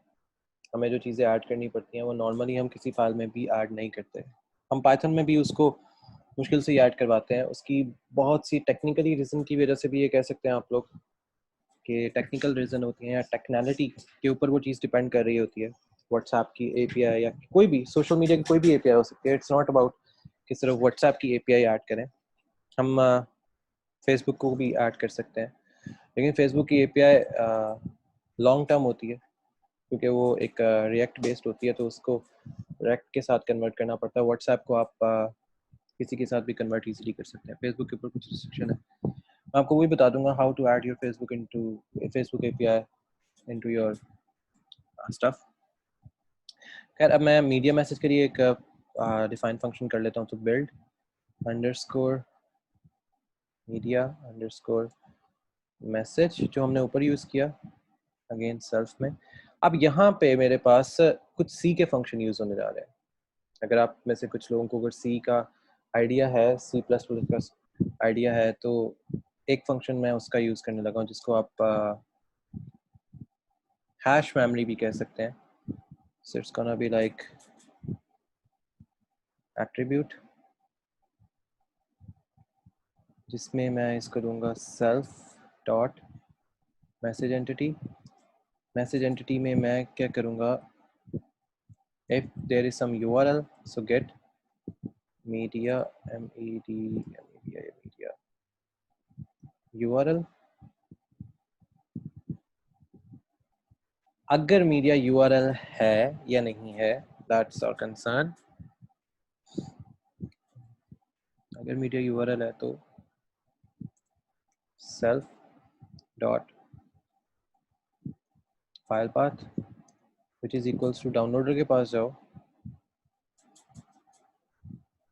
हमें जो चीज़ें ऐड करनी पड़ती हैं वो नॉर्मली हम किसी फ़ाइल में भी ऐड नहीं करते। हम पाइथन में भी उसको मुश्किल से ही ऐड करवाते हैं। उसकी बहुत सी टेक्निकली रीज़न की वजह से भी ये कह सकते हैं आप लोग कि टेक्निकल रीज़न होती हैं या टेक्नैलिटी के ऊपर वो चीज़ डिपेंड कर रही होती है। व्हाट्सएप की एपीआई या कोई भी सोशल मीडिया की कोई भी एपीआई हो सकती है। इट्स नॉट अबाउट कि सिर्फ व्हाट्सएप की एपीआई ऐड करें, हम फेसबुक को भी ऐड कर सकते हैं। लेकिन फेसबुक की एपीआई लॉन्ग टर्म होती है क्योंकि वो एक रिएक्ट बेस्ड होती है, तो उसको रिएक्ट के साथ कन्वर्ट करना पड़ता है। व्हाट्सएप को आप किसी के साथ भी कन्वर्ट इजीली कर सकते हैं। फेसबुक के ऊपर कुछ रिस्ट्रिक्शन है, मैं आपको वही बता दूंगा how to add your Facebook API into your stuff. खैर अब मैं मीडिया मैसेज के लिए एक डिफाइन फंक्शन कर लेता हूँ। तो build underscore media underscore message जो हमने ऊपर यूज़ किया अगेन सेल्फ में। अब यहाँ पे मेरे पास कुछ सी के फंक्शन यूज़ होने जा रहे हैं। अगर आप में से कुछ लोगों को अगर सी का आइडिया है, सी प्लस प्लस का आइडिया है, तो एक फंक्शन मैं उसका यूज़ करने लगा हूँ जिसको आप हैश मेमोरी भी कह सकते हैं। So it's gonna be like attribute जिसमें मैं इसको दूंगा self dot message entity में मैं क्या करूँगा, if there is some URL so get media media URL। अगर मीडिया URL है या नहीं है, that's our concern। अगर मीडिया URL है तो self dot file path which is equals to downloader के पास जाओ,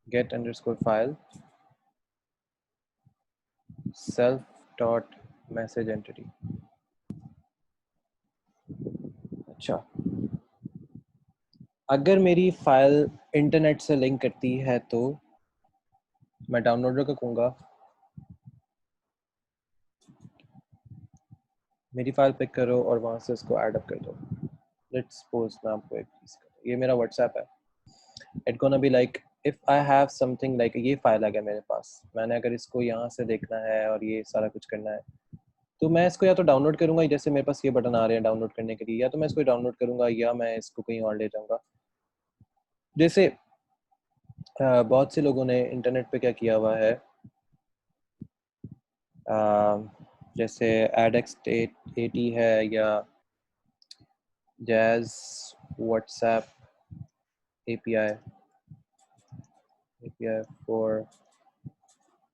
get underscore file self dot message entity। अच्छा, अगर मेरी फाइल इंटरनेट से लिंक करती है तो मैं डाउनलोडर को कहूँगा मेरी फाइल पिक करो और वहाँ से उसको ऐड अप कर दो। लेट्स सपोज मैं आपको एक चीज़ करूँ, ये मेरा व्हाट्सएप है। It gonna be like if I have something like ये फाइल आ गया मेरे पास, मैंने अगर इसको यहाँ से देखना है और ये सारा कुछ करना है तो मैं इसको या तो डाउनलोड करूँगा, जैसे मेरे पास ये बटन आ रहे हैं डाउनलोड करने के लिए, या तो मैं इसको डाउनलोड करूँगा या मैं इसको कहीं और ले जाऊँगा। जैसे बहुत से लोगों ने इंटरनेट पे क्या किया हुआ है, जैसे एडएक्स 80 है या Jazz WhatsApp API for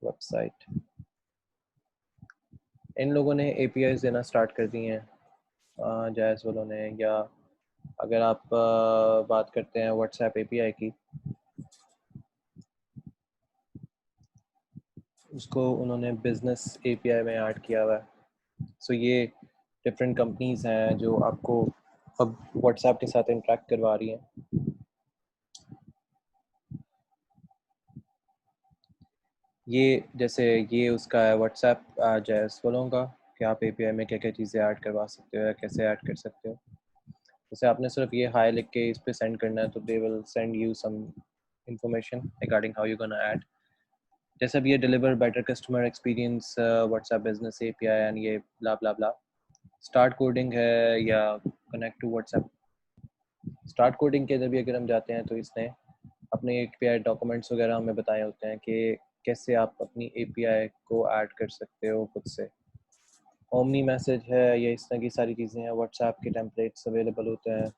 website, इन लोगों ने APIs देना स्टार्ट कर दिए हैं जैज़ वालों ने। या अगर आप बात करते हैं व्हाट्सएप API की, उसको उन्होंने बिजनेस API में ऐड किया हुआ है। सो ये डिफरेंट कंपनीज हैं जो आपको अब व्हाट्सएप के साथ इंटरेक्ट करवा रही हैं। ये जैसे ये उसका है व्हाट्सएप जैस वालों का कि आप API में क्या क्या चीज़ें ऐड करवा सकते हो या कैसे ऐड कर सकते हो। जैसे आपने सिर्फ ये हाई लिख के इस पे सेंड करना है तो they will send you some information regarding how you gonna add. जैसे भी ये deliver better customer experience WhatsApp business API and ये blah blah blah. Start coding है या connect to WhatsApp. Start coding के अंदर भी अगर हम जाते हैं तो इसने अपने API डॉक्यूमेंट्स वगैरह हमें बताए होते हैं कि कैसे आप अपनी API को ऐड कर सकते हो खुद से। ओमनी मैसेज है, ये इस तरह की सारी चीज़ें हैं। व्हाट्सएप के टेम्पलेट्स अवेलेबल होते हैं।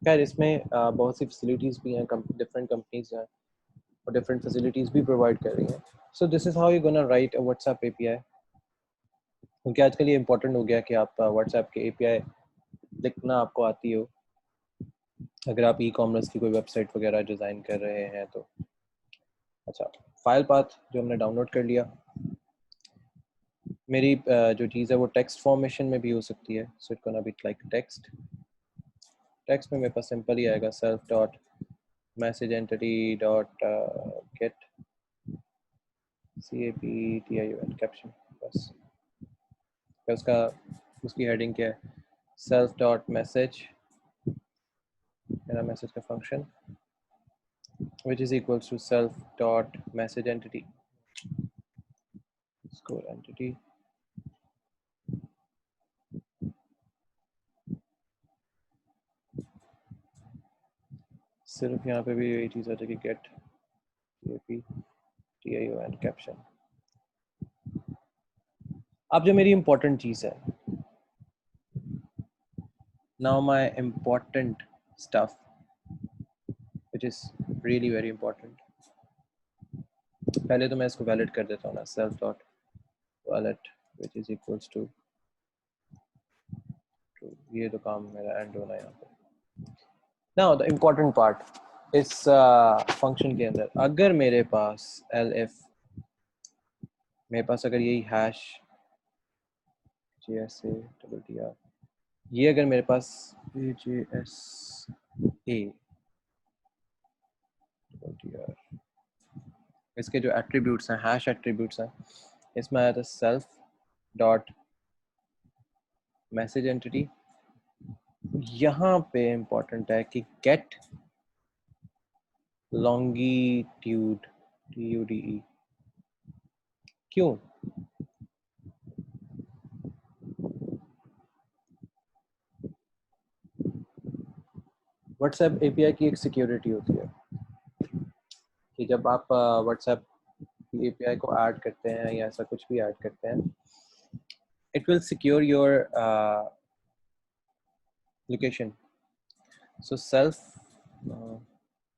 खैर इसमें बहुत सी फैसिलिटीज़ भी हैं, डिफरेंट कंपनीज हैं, और डिफरेंट फैसिलिटीज़ भी प्रोवाइड कर रही हैं. So this is how you gonna right a WhatsApp API. क्योंकि आजकल ये इंपॉर्टेंट हो गया कि आप व्हाट्सएप के API लिखना आपको आती हो, अगर आप ई-कॉमर्स की कोई वेबसाइट वगैरह डिज़ाइन कर रहे हैं तो. अच्छा, फाइल पाथ जो हमने डाउनलोड कर लिया, मेरी जो चीज़ है वो टेक्स्ट फॉर्मेशन में भी हो सकती है. So it gonna be like text में मेरे पास सिंपल ही आएगा self dot message entity dot gate CAPTION caption. बस उसका उसकी हेडिंग क्या है, सेल्फ डॉट मैसेज, मेरा मैसेज का function which is equals to self dot message entity score entity. सिर्फ यहाँ पे भी यही चीज़ आ जाएगी get CAPTION कैप्शन. अब जो मेरी इंपॉर्टेंट चीज़ है, now my important stuff which is really very important. पहले तो मैं इसको वैलिड कर देता हूँ ना, self dot valid which is equals to ये तो काम मेरा एंड होना है यहाँ पे. नाउ द इम्पोर्टेंट पार्ट इस फंक्शन के अंदर, अगर मेरे पास elif, मेरे पास अगर यही हैश JSA डबल TR, ये अगर मेरे पास JSA डबल TR, इसके जो एट्रीब्यूट्स हैं, हैश एट्रीब्यूट्स हैं, इसमें आया था सेल्फ डॉट मैसेज एंटिटी. यहाँ पे इम्पोर्टेंट है कि गेट लॉन्गिट्यूड TUDE. क्यों? व्हाट्सएप API की एक सिक्योरिटी होती है कि जब आप व्हाट्सएप की API को ऐड करते हैं या ऐसा कुछ भी ऐड करते हैं, it will secure your location. So self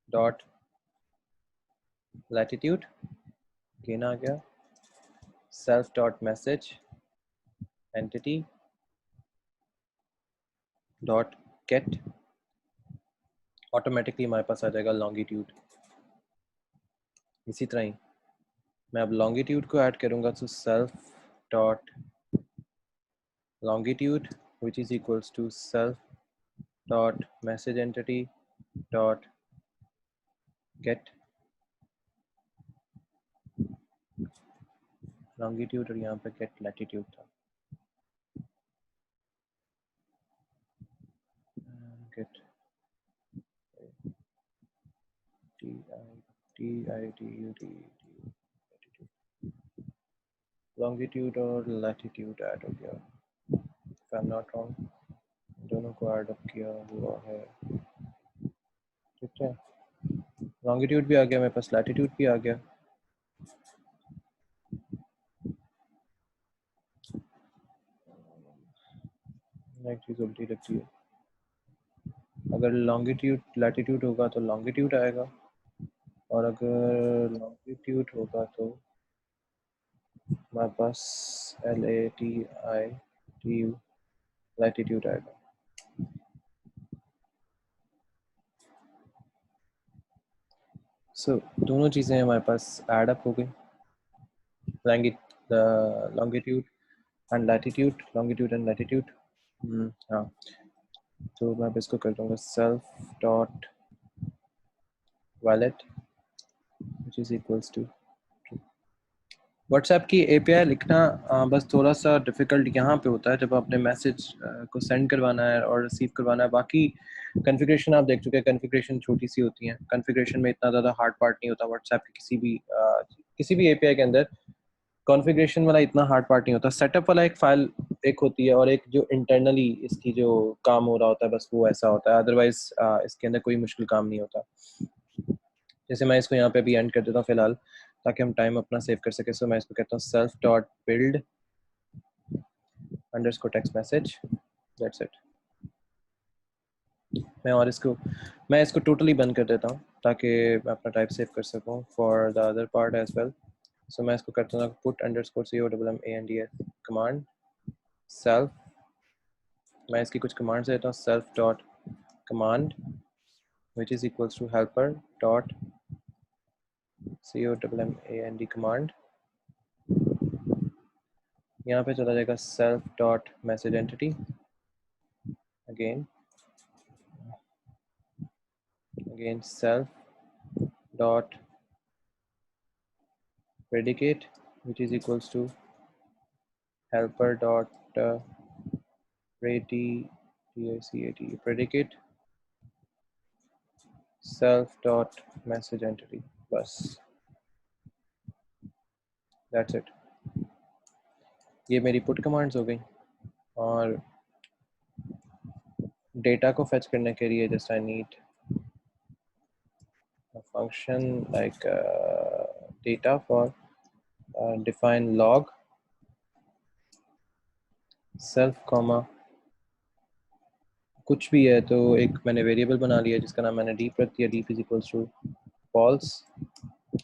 dot latitude again आ गया, self dot message entity dot get, automatically हमारे पास आ जाएगा longitude. इसी तरह ही मैं अब longitude को ऐड करूँगा, तो self dot longitude which is equals to self dot message entity dot get longitude, और यहाँ पे get latitude था. Get TITUD longitude और latitude ऐड हो गया, if I'm not wrong, दोनों को ऐड अप किया हुआ है. ठीक है, longitude भी आ गया मेरे पास, latitude भी आ गया. एक चीज़ उल्टी लगती है, अगर longitude latitude होगा तो longitude आएगा, और अगर longitude होगा तो हमारे पास LATITU latitude आएगा. दोनों चीज़ें हमारे पास ऐड अप हो गई, longitude and latitude, longitude and latitude. हाँ, तो मैं अब इसको कर दूंगा self dot valid which is equals to true. WhatsApp की API लिखना बस थोड़ा सा डिफ़िकल्ट यहाँ पे होता है जब आपने मैसेज को सेंड करवाना है और रिसीव करवाना है. बाकी कॉन्फ़िगरेशन आप देख चुके हैं, कॉन्फ़िगरेशन छोटी सी होती हैं, कॉन्फ़िगरेशन में इतना ज़्यादा हार्ड पार्ट नहीं होता. व्हाट्सएप के किसी भी API के अंदर कॉन्फ़िगरेशन वाला इतना हार्ड पार्ट नहीं होता. सेटअप वाला एक फाइल एक होती है, और एक जो इंटरनली इसकी जो काम हो रहा होता है बस वो ऐसा होता है. अदरवाइज इसके अंदर कोई मुश्किल काम नहीं होता. जैसे मैं इसको यहाँ पे भी एंड कर देता हूँ फिलहाल, ताकि हम टाइम अपना सेव कर सके. सो मैं इसको कहता हूँ self dot build underscore text message. That's it. मैं इसको टोटली बंद कर देता हूँ. ताकि मैं अपना टाइप सेव कर सकूँ for the other part as well. So मैं इसको करता हूँ put underscore COMMAND command self. मैं इसकी कुछ कमांड्स देता हूँ self dot command which is equals to helper dot COMMAND command. यहाँ पे चला जाएगा self dot message entity again self dot predicate which is equals to helper dot predicate self dot message entity बस that's it। ये मेरी put commands हो गई और डेटा को फेच करने के लिए just I need a function like data for define log self comma कुछ भी है। तो एक मैंने वेरिएबल बना लिया जिसका नाम मैंने डीप रख दिया, deep is equals to false.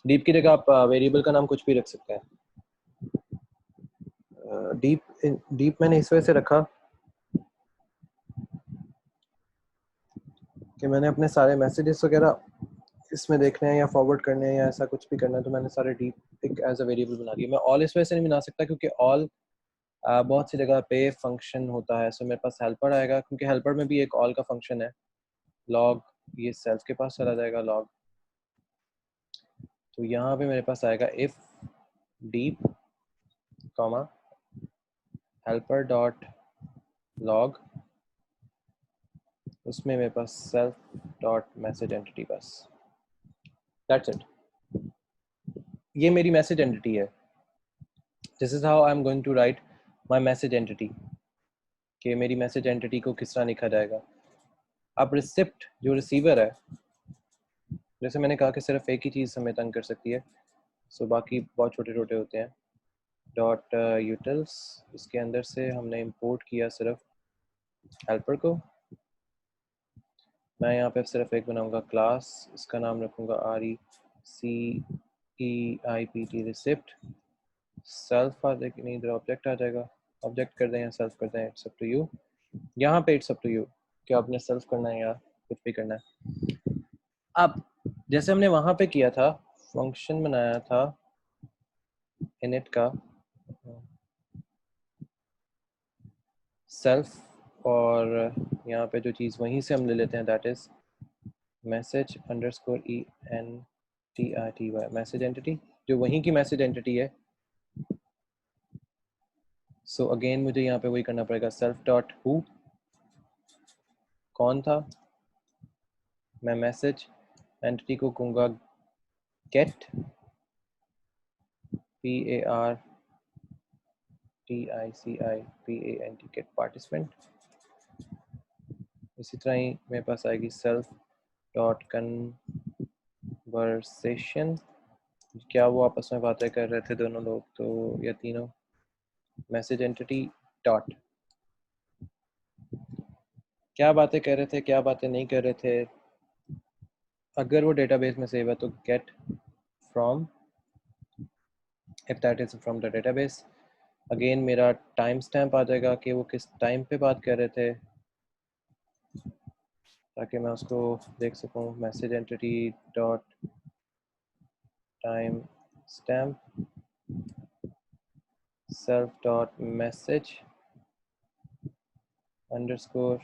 Deep की जगह आप वेरिएबल का नाम कुछ भी रख सकते हैं। डीप मैंने इस वजह से रखा कि मैंने अपने सारे मैसेजेस वगैरह इसमें देखने हैं या फॉरवर्ड करने हैं या ऐसा कुछ भी करना है, तो मैंने सारे डीप एक एज अ वेरिएबल बना दिया। मैं ऑल इस वजह से नहीं बना सकता क्योंकि ऑल बहुत सी जगह पे फंक्शन होता है। सो मेरे पास हेल्पर आएगा क्योंकि हेल्पर में भी एक ऑल का फंक्शन है लॉग, ये सेल्फ के पास चला जाएगा लॉग। तो यहाँ पे मेरे पास आएगा if deep comma helper dot log, उसमें मेरे पास सेल्फ डॉट मैसेज एंटिटी बस दैट्स इट। ये मेरी मैसेज एंटिटी है। This is how I am going to write my message entity कि मेरी मैसेज एंटिटी को किस तरह लिखा जाएगा। अब रिसिप्ट जो रिसीवर है, जैसे मैंने कहा कि सिर्फ एक ही चीज़ हमें तंग कर सकती है, सो बाकी बहुत छोटे छोटे होते हैं। डॉट यूटिल्स, इसके अंदर से हमने इंपोर्ट किया सिर्फ हेल्पर को। मैं यहाँ पे सिर्फ एक बनाऊंगा क्लास, इसका नाम रखूंगा RECEIPT रिसिप्ट। सेल्फ आ जाएगी, नहीं इधर ऑब्जेक्ट आ जाएगा, ऑब्जेक्ट कर दें या सेल्फ कर दें, इट्स अप टू यू। यहाँ पे इट्स अप टू यू कि आपने सेल्फ करना है या कुछ भी करना है। अब जैसे हमने वहां पे किया था, फंक्शन बनाया था इनिट का सेल्फ, और यहाँ पे जो चीज़ वहीं से हम ले लेते हैं that is message underscore ENTITY message entity, जो वहीं की मैसेज एंटिटी है। सो अगेन मुझे यहाँ पे वही करना पड़ेगा सेल्फ डॉट हु, कौन था, मैं मैसेज एंटिटी को कहूँगा गेट PARTICIPANT गेट पार्टिसिपेंट। इसी तरह ही मेरे पास आएगी सेल्फ डॉट कन्वर्सेशन, क्या वो आपस में बातें कर रहे थे दोनों लोग तो, या तीनों, मैसेज एंटिटी डॉट क्या बातें कर रहे थे, क्या बातें नहीं कर रहे थे। अगर वो डेटाबेस में सेव है तो get from, if that is from the database. Again मेरा टाइम स्टैम्प आ जाएगा कि वो किस टाइम पे बात कर रहे थे, ताकि मैं उसको देख सकूं। Message entity dot time stamp self dot message underscore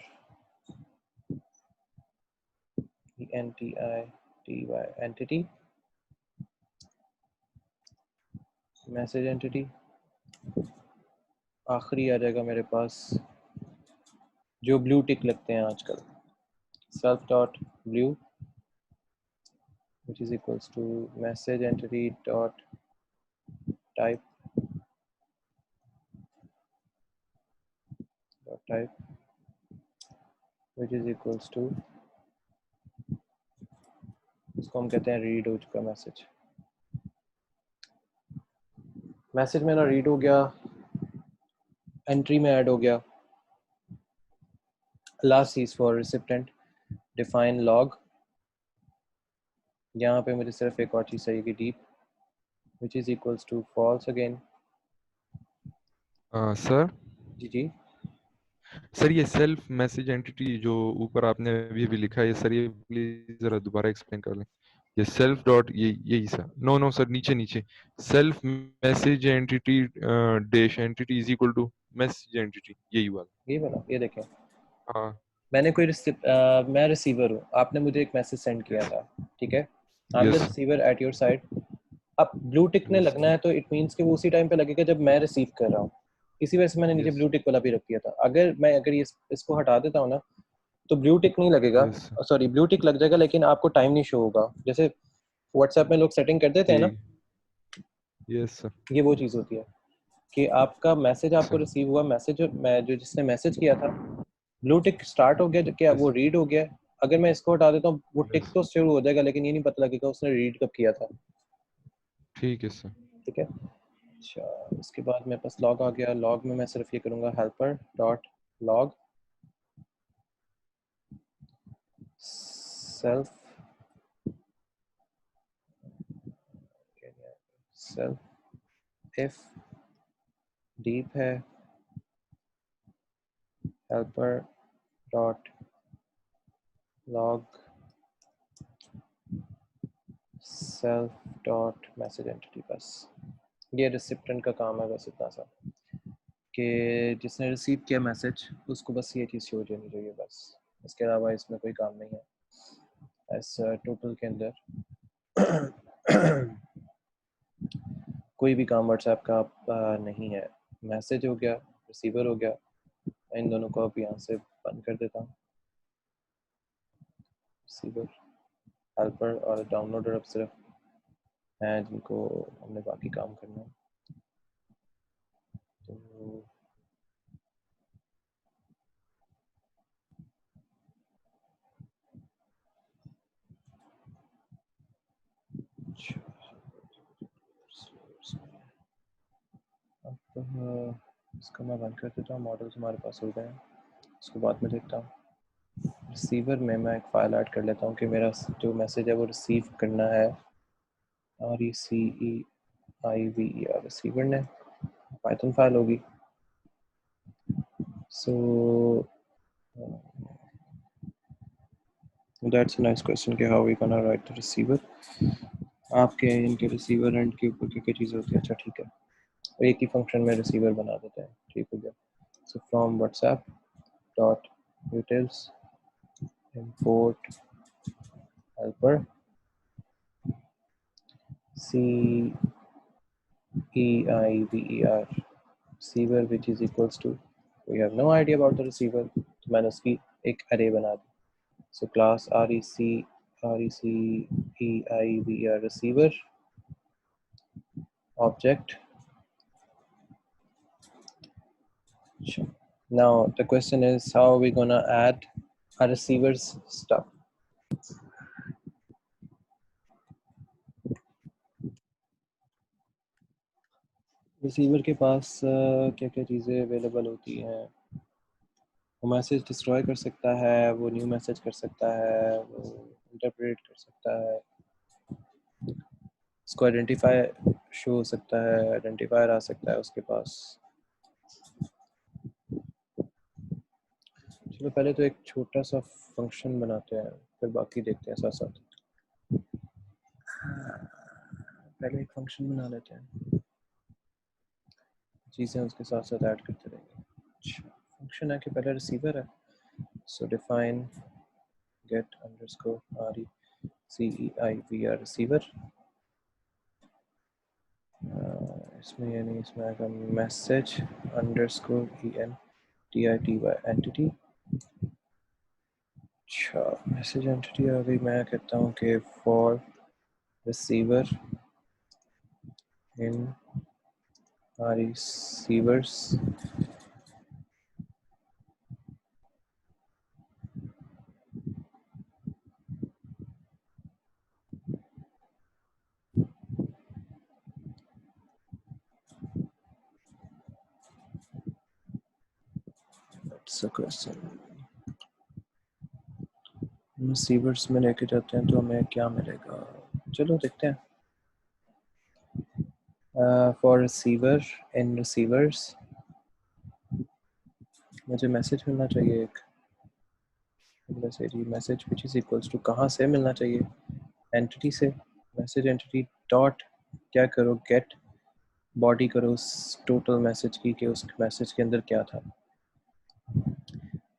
ENTITY entity message entity. आखिरी आ जाएगा मेरे पास जो ब्लू टिक लगते हैं आजकल, self dot blue which is equals to message entity dot type which is equals to, इसको हम कहते हैं रीड हो चुका मैसेज। मैसेज मेरा रीड हो गया, एंट्री में ऐड हो गया। लास्ट चीज फॉर रिसिप्टेंट डिफाइन लॉग, यहाँ पे मुझे सिर्फ एक और चीज़ चाहिए कि deep which is equals to false again. Sir ji ji sir ये सेल्फ मैसेज एंटिटी जो ऊपर आपने अभी लिखा है सर, ये प्लीज जरा दोबारा एक्सप्लेन कर लें। ये सेल्फ डॉट ये यही सर, नो नो सर, नीचे नीचे self message entity dash entity is equal to message entity, यही वाला। ये वाला, ये देखें, हाँ मैंने कोई मैं रिसीवर हूँ, आपने मुझे एक मैसेज सेंड किया था, ठीक है, I am the yes receiver at your side. अब ब्लू टिक ने यस लगना है तो इट मीन्स कि वो उसी टाइम पे लगेगा जब मैं रिसीव कर रहा हूँ। इसी वजह से मैंने नीचे यस ब्लू टिक वाला भी रख दिया था। अगर ये इसको हटा देता हूँ ना तो ब्लू टिक नहीं लगेगा, यस सॉरी ब्लू टिक लग जाएगा लेकिन आपको टाइम नहीं शो होगा। जैसे व्हाट्सएप में लोग सेटिंग कर देते हैं जी ना, यस सर ये वो चीज़ होती है कि आपका मैसेज आपको सर रिसीव हुआ, मैसेज मैं जो जिसने मैसेज किया था ब्लू टिक स्टार्ट हो गया, क्या यस वो रीड हो गया। अगर मैं इसको हटा देता हूँ वो टिक यस तो शुरू हो जाएगा लेकिन ये नहीं पता लगेगा उसने रीड कब किया था। ठीक है सर। ठीक है, अच्छा इसके बाद मेरे पास लॉग आ गया। लॉग में मैं सिर्फ ये करूँगा helper dot log self self if deep है helper dot log self dot message entity. बस ये रिसिप्टेंट का काम है, बस इतना सा कि जिसने रिसीव किया मैसेज उसको बस ये चीज़ शो होनी चाहिए बस। इसके अलावा इसमें कोई काम नहीं है इस टोटल के अंदर। कोई भी काम व्हाट्सएप का नहीं है। मैसेज हो गया, रिसीवर हो गया, इन दोनों को अब यहाँ से बंद कर देता हूँ। रिसीवर हेल्पर और डाउनलोडर अब सिर्फ हैं जिनको हमने बाकी काम करना है। तो अब इसका मैं बंद कर देता हूँ। मॉडल्स हमारे पास हो गए हैं, उसको बाद में देखता हूँ। रिसीवर में मैं एक फ़ाइल ऐड कर लेता हूँ कि मेरा जो मैसेज है वो रिसीव करना है। RECEIVER रिसीवर ने पाइथन फाइल होगी। So that's a nice question कि how we gonna write the receiver. आपके इनके रिसीवर एंड के ऊपर क्या क्या चीज़ें होती है? अच्छा ठीक है, एक ही फंक्शन में रिसीवर बना देते हैं, ठीक हो गया। So from WhatsApp dot details import helper CEIVER receiver which is equals to, we have no idea about the receiver तो मैंने उसकी एक array बना दी। So class RECEIVER receiver object। Now the question is how are we gonna add a receiver's stuff? Receiver के पास क्या क्या चीज़ें available होती हैं? वो मैसेज डिस्ट्रॉय कर सकता है, वो न्यू मैसेज कर सकता है, वो इंटरप्रेट कर सकता है, उसको आइडेंटिफाई शो हो सकता है, आइडेंटिफायर आ सकता है उसके पास। चलो पहले तो एक छोटा सा फंक्शन बनाते हैं फिर बाकी देखते हैं साथ साथ। पहले एक फंक्शन बना लेते हैं, चीज़ें उसके साथ साथ ऐड करते रहेंगे। अच्छा फंक्शन है कि पहले रिसीवर है, so define get underscore RECEIVER receiver. इसमें यानी इसमें आएगा मैसेज अंडरस्कोर ENTITY एंटिटी। अच्छा मैसेज एंटिटी आ गई। मैं कहता हूँ कि for receiver in receivers that's a question. Receivers में लेके जाते हैं तो हमें क्या मिलेगा? चलो देखते हैं। फॉर रिसीवर इन रिसीवर्स मुझे मैसेज मिलना चाहिए एक message which is equals to, कहाँ से मिलना चाहिए? एंटिटी से। मैसेज एंटिटी डॉट क्या करो, गेट बॉडी करो उस टोटल मैसेज की कि उस मैसेज के अंदर क्या था।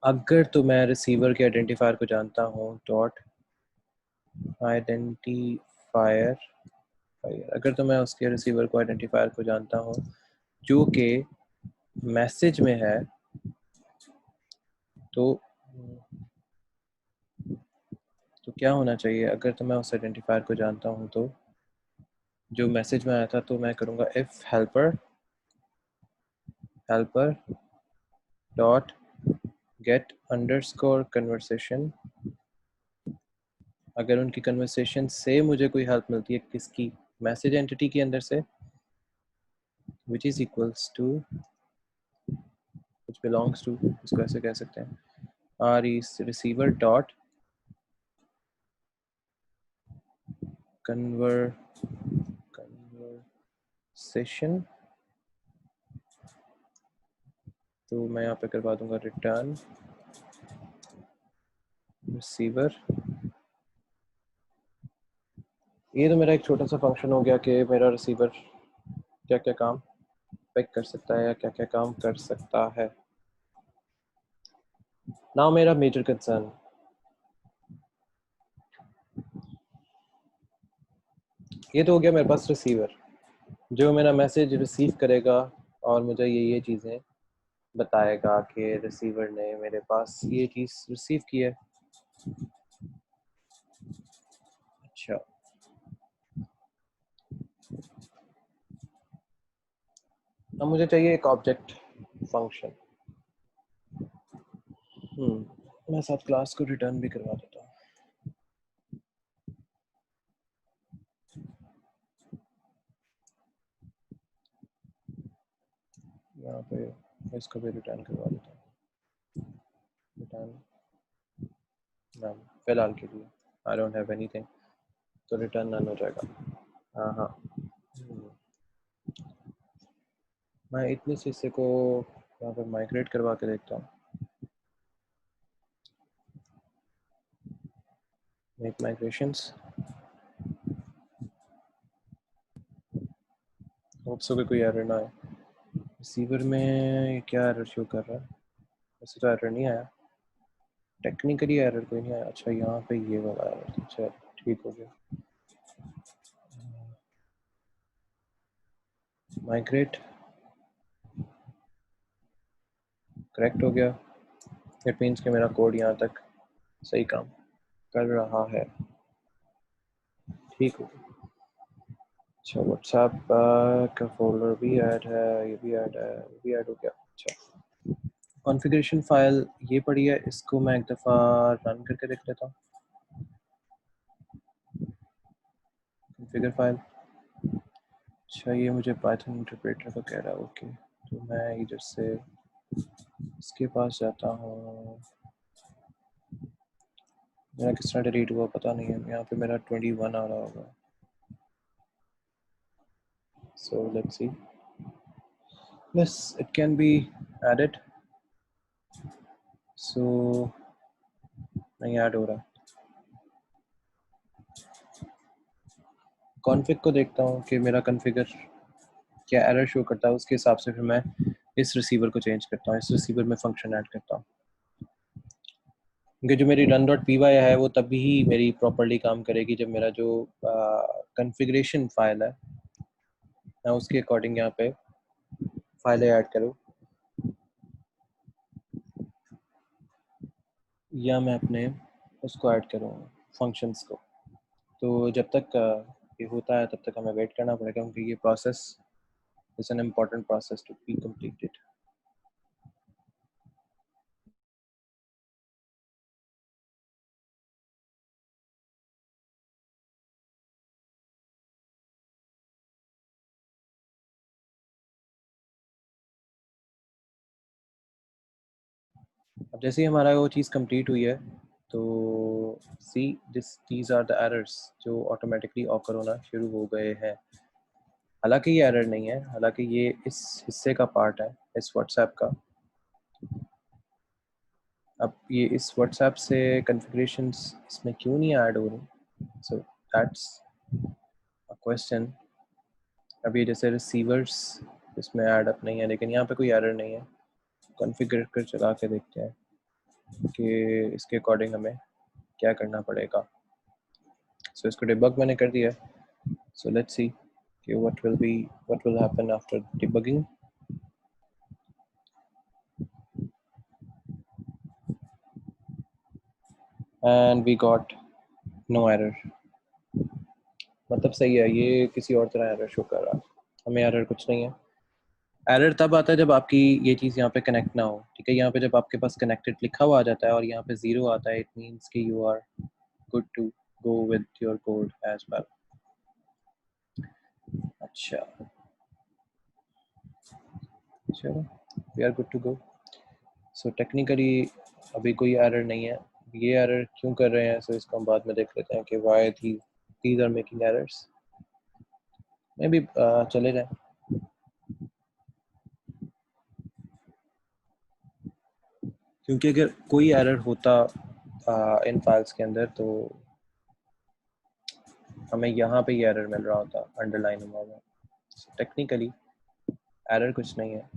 अगर तो मैं रिसीवर के आइडेंटिफायर को जानता हूँ, डॉट आइडेंटिफायर, अगर तो मैं उसके रिसीवर को आइडेंटिफायर को जानता हूँ जो कि मैसेज में है, तो क्या होना चाहिए? अगर तो मैं उस आइडेंटिफायर को जानता हूँ तो जो मैसेज में आया था, तो मैं करूँगा if helper dot gate underscore conversation. अगर उनकी कन्वर्सेशन से मुझे कोई हेल्प मिलती है, किसकी? मैसेज एंटिटी के अंदर से, which is equals to, which belongs to, इसको ऐसे कह सकते हैं, R E receiver dot conversation. तो मैं यहाँ पे करवा दूंगा रिटर्न रिसीवर। ये तो मेरा एक छोटा सा फंक्शन हो गया कि मेरा रिसीवर क्या क्या काम पिक कर सकता है या क्या क्या काम कर सकता है। नाउ मेरा मेजर कंसर्न, ये तो हो गया मेरे पास रिसीवर जो मेरा मैसेज रिसीव करेगा और मुझे ये चीज़ें बताएगा कि रिसीवर ने मेरे पास ये चीज़ रिसीव की है। अच्छा, अब मुझे चाहिए एक ऑब्जेक्ट फंक्शन। मैं साथ क्लास को रिटर्न भी करवा देता हूँ। यहाँ पे इसको भी रिटर्न करवा देता हूँ। रिटर्न नन फिलहाल के लिए, आई डोंट हैव एनीथिंग, तो रिटर्न नन हो जाएगा। हाँ हाँ, मैं इतने से हिस्से को यहाँ पे माइग्रेट करवा के देखता हूँ। मेक माइग्रेशंस, होप सो कोई एरर ना आए। रिसीवर में क्या एरर शो कर रहा है? वैसे तो एरर नहीं आया, टेक्निकली एरर कोई नहीं आया। अच्छा, यहाँ पे ये वाला एरर, अच्छा ठीक हो गया। माइग्रेट करेक्ट हो गया, इट मीन्स कि मेरा कोड यहाँ तक सही काम कर रहा है। ठीक हो गया। अच्छा, व्हाट्सएप का फोल्डर भी ऐड है, ये भी ऐड है, ये भी ऐड हो गया। अच्छा, कॉन्फ़िगरेशन फाइल ये पड़ी है, इसको मैं एक दफ़ा रन करके देख लेता हूँ। कॉन्फ़िगर फाइल, अच्छा ये मुझे पाइथन इंटरप्रेटर का कह रहा है। ओके, तो मैं इधर से इसके पास जाता हूँ। मेरा किस तरह डिलीट हुआ पता नहीं है, यहाँ पे मेरा 21 आ रहा होगा। So let's see. Yes, it can be added. So नहीं ऐड हो रहा। कॉन्फ़िग को देखता हूँ कि मेरा कॉन्फ़िगर क्या एरर शो करता है, उसके हिसाब से फिर मैं इस रिसीवर को चेंज करता हूँ, इस रिसीवर में फंक्शन ऐड करता हूँ। क्योंकि जो मेरी run डॉट py है वो तभी ही मेरी प्रॉपर्ली काम करेगी जब मेरा जो कॉन्फ़िगरेशन फाइल है मैं उसके अकॉर्डिंग यहाँ पे फाइलें ऐड करूँ, या मैं अपने उसको ऐड करूँ फंक्शंस को। तो जब तक ये होता है तब तक हमें वेट करना पड़ेगा, क्योंकि ये process is an important process to be completed. अब जैसे ही हमारा वो चीज़ कंप्लीट हुई है, तो सी these are the errors जो ऑटोमेटिकली ऑकर होना शुरू हो गए हैं। हालांकि ये एरर नहीं है, हालांकि ये इस हिस्से का पार्ट है इस व्हाट्सएप का। अब ये इस व्हाट्सएप से कॉन्फ़िगरेशंस इसमें क्यों नहीं ऐड हो रही, सो दैट्स अ क्वेश्चन। अब ये जैसे रिसीवर्स इसमें ऐड अप नहीं है, लेकिन यहाँ पे कोई एरर नहीं है। कॉन्फ़िगर कर चला के देखते हैं कि इसके अकॉर्डिंग हमें क्या करना पड़ेगा। सो इसको डिबग मैंने कर दिया। सो लेट्स सी कि what will happen after debugging. And we got no error. मतलब सही है, ये किसी और तरह एरर शो कर रहा है, हमें एरर कुछ नहीं है। एरर तब आता है जब आपकी ये चीज़ यहाँ पे कनेक्ट ना हो, ठीक है। यहाँ पे जब आपके पास कनेक्टेड लिखा हुआ आ जाता है और यहाँ पे 0 आता है, इट मीन्स कि you are good to go with your code as well. अच्छा चलो, we are good to go. So technically अभी कोई एरर नहीं है। ये एरर क्यों कर रहे हैं, सो इसको हम बाद में देख लेते हैं कि why these are making errors। मे भी चले जाएं। क्योंकि अगर कोई एरर होता इन फाइल्स के अंदर तो हमें यहाँ पे ये एरर मिल रहा होता अंडरलाइन हुआ हुआ। टेक्निकली एरर कुछ नहीं है,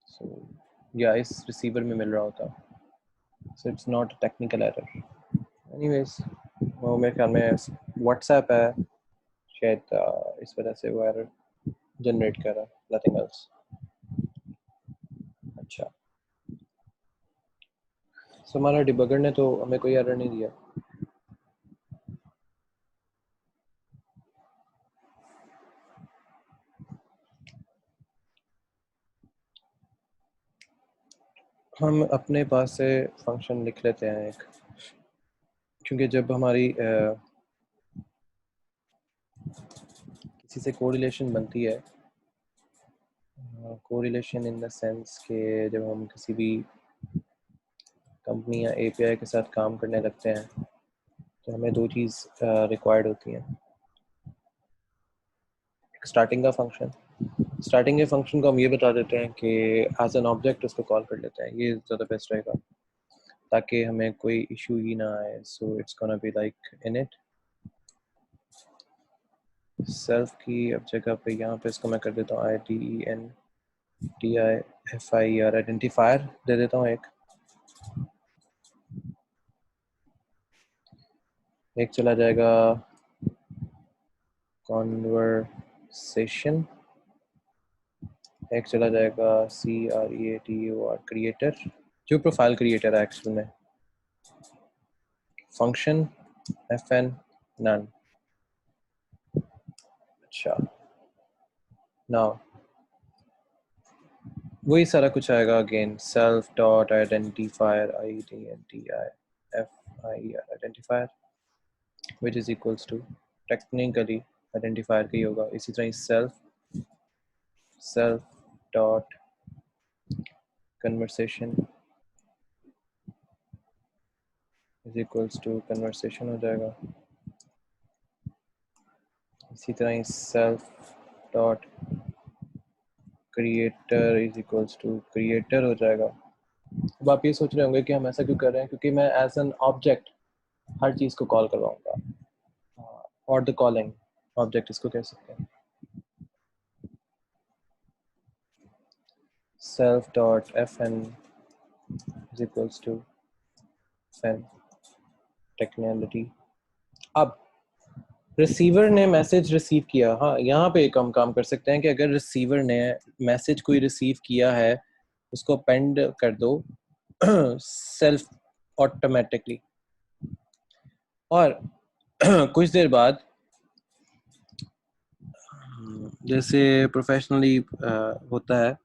सो या इस रिसीवर में मिल रहा होता, so it's not a technical error. Anyways वो मेरे ख्याल में व्हाट्सएप है शायद, इस वजह से वो एरर जनरेट कर रहा है, नथिंग एल्स। अच्छा, सो हमारा डिबगर ने तो हमें कोई एरर नहीं दिया। हम अपने पास से फंक्शन लिख लेते हैं एक, क्योंकि जब हमारी किसी से कोरिलेशन बनती है, कोरिलेशन इन द सेंस के जब हम किसी भी कंपनी या एपीआई के साथ काम करने लगते हैं तो हमें दो चीज़ रिक्वायर्ड होती हैं। स्टार्टिंग का फंक्शन, स्टार्टिंग के फंक्शन को हम ये बता देते हैं कि एज एन ऑब्जेक्ट उसको कॉल कर लेते हैं, ये ज़्यादा बेस्ट रहेगा ताकि हमें कोई इशू ही ना आए। सो it's gonna be like init self की अब जगह पे यहाँ पे इसको मैं कर देता हूँ IDENTIFIER, आइडेंटिफायर दे देता हूँ एक चला जाएगा कॉन्वर्सेशन, एक चला जाएगा CREATUR क्रिएटर, जो प्रोफाइल क्रिएटर है एक्चुअल में। फंक्शन FN नन। अच्छा, नाउ वही सारा कुछ आएगा again, self dot identifier IDENTIFIER identifier which is equals to technically identifier का ही होगा। इसी तरह self dot conversation is equals to conversation हो जाएगा। इसी तरह ही self dot creator is equals to creator हो जाएगा। अब आप ये सोच रहे होंगे कि हम ऐसा क्यों कर रहे हैं, क्योंकि मैं एज एन ऑब्जेक्ट हर चीज़ को कॉल करवाऊंगा, और द कॉलिंग ऑब्जेक्ट इसको कह सकते हैं। Self dot FN is equals to FN technicality. अब रिसीवर ने मैसेज रिसीव किया, हाँ यहाँ पे एक हम काम कर सकते हैं कि अगर रिसीवर ने मैसेज कोई रिसीव किया है उसको पेंड कर दो सेल्फ ऑटोमेटिकली, और कुछ देर बाद जैसे प्रोफेशनली होता है